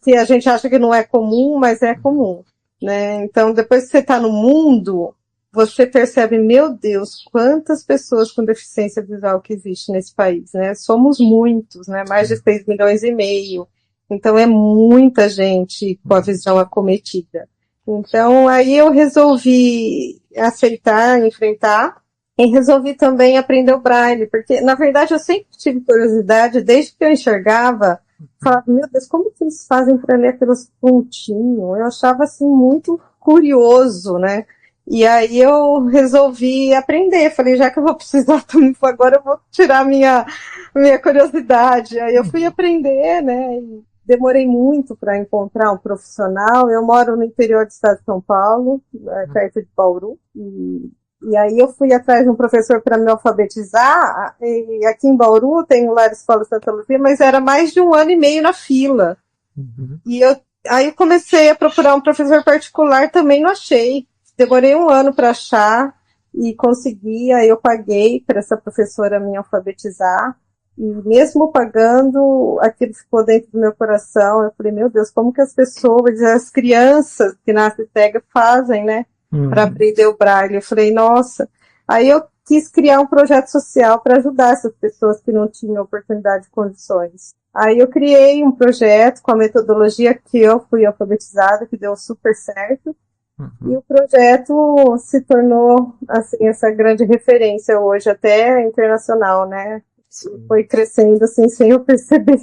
se a gente acha que não é comum, mas é comum, né? Então, depois que você está no mundo, você percebe, meu Deus, quantas pessoas com deficiência visual que existe nesse país, né? Somos muitos, né? Mais de 6,5 milhões. Então, é muita gente com a visão acometida. Então, aí eu resolvi aceitar, enfrentar. E resolvi também aprender o braille, porque, na verdade, eu sempre tive curiosidade, desde que eu enxergava, falava, meu Deus, como que eles fazem para ler aqueles pontinhos? Eu achava, assim, muito curioso, né? E aí eu resolvi aprender, falei, já que eu vou precisar, agora eu vou tirar minha curiosidade. Aí eu fui aprender, né? E demorei muito para encontrar um profissional. Eu moro no interior do estado de São Paulo, perto de Bauru, e aí eu fui atrás de um professor para me alfabetizar, e aqui em Bauru tem o Lar Escola Santa Luzia, mas era mais de 1 ano e meio na fila. E aí eu comecei a procurar um professor particular, também não achei. Demorei 1 ano para achar e consegui, aí eu paguei para essa professora me alfabetizar. E mesmo pagando, aquilo ficou dentro do meu coração. Eu falei, meu Deus, como que as pessoas, as crianças que nascem cegas fazem, né? Para aprender o braille. Eu falei, nossa. Aí eu quis criar um projeto social para ajudar essas pessoas que não tinham oportunidade de condições. Aí eu criei um projeto com a metodologia que eu fui alfabetizada, que deu super certo. E o projeto se tornou, assim, essa grande referência hoje, até internacional, né? Foi crescendo, assim, sem eu perceber.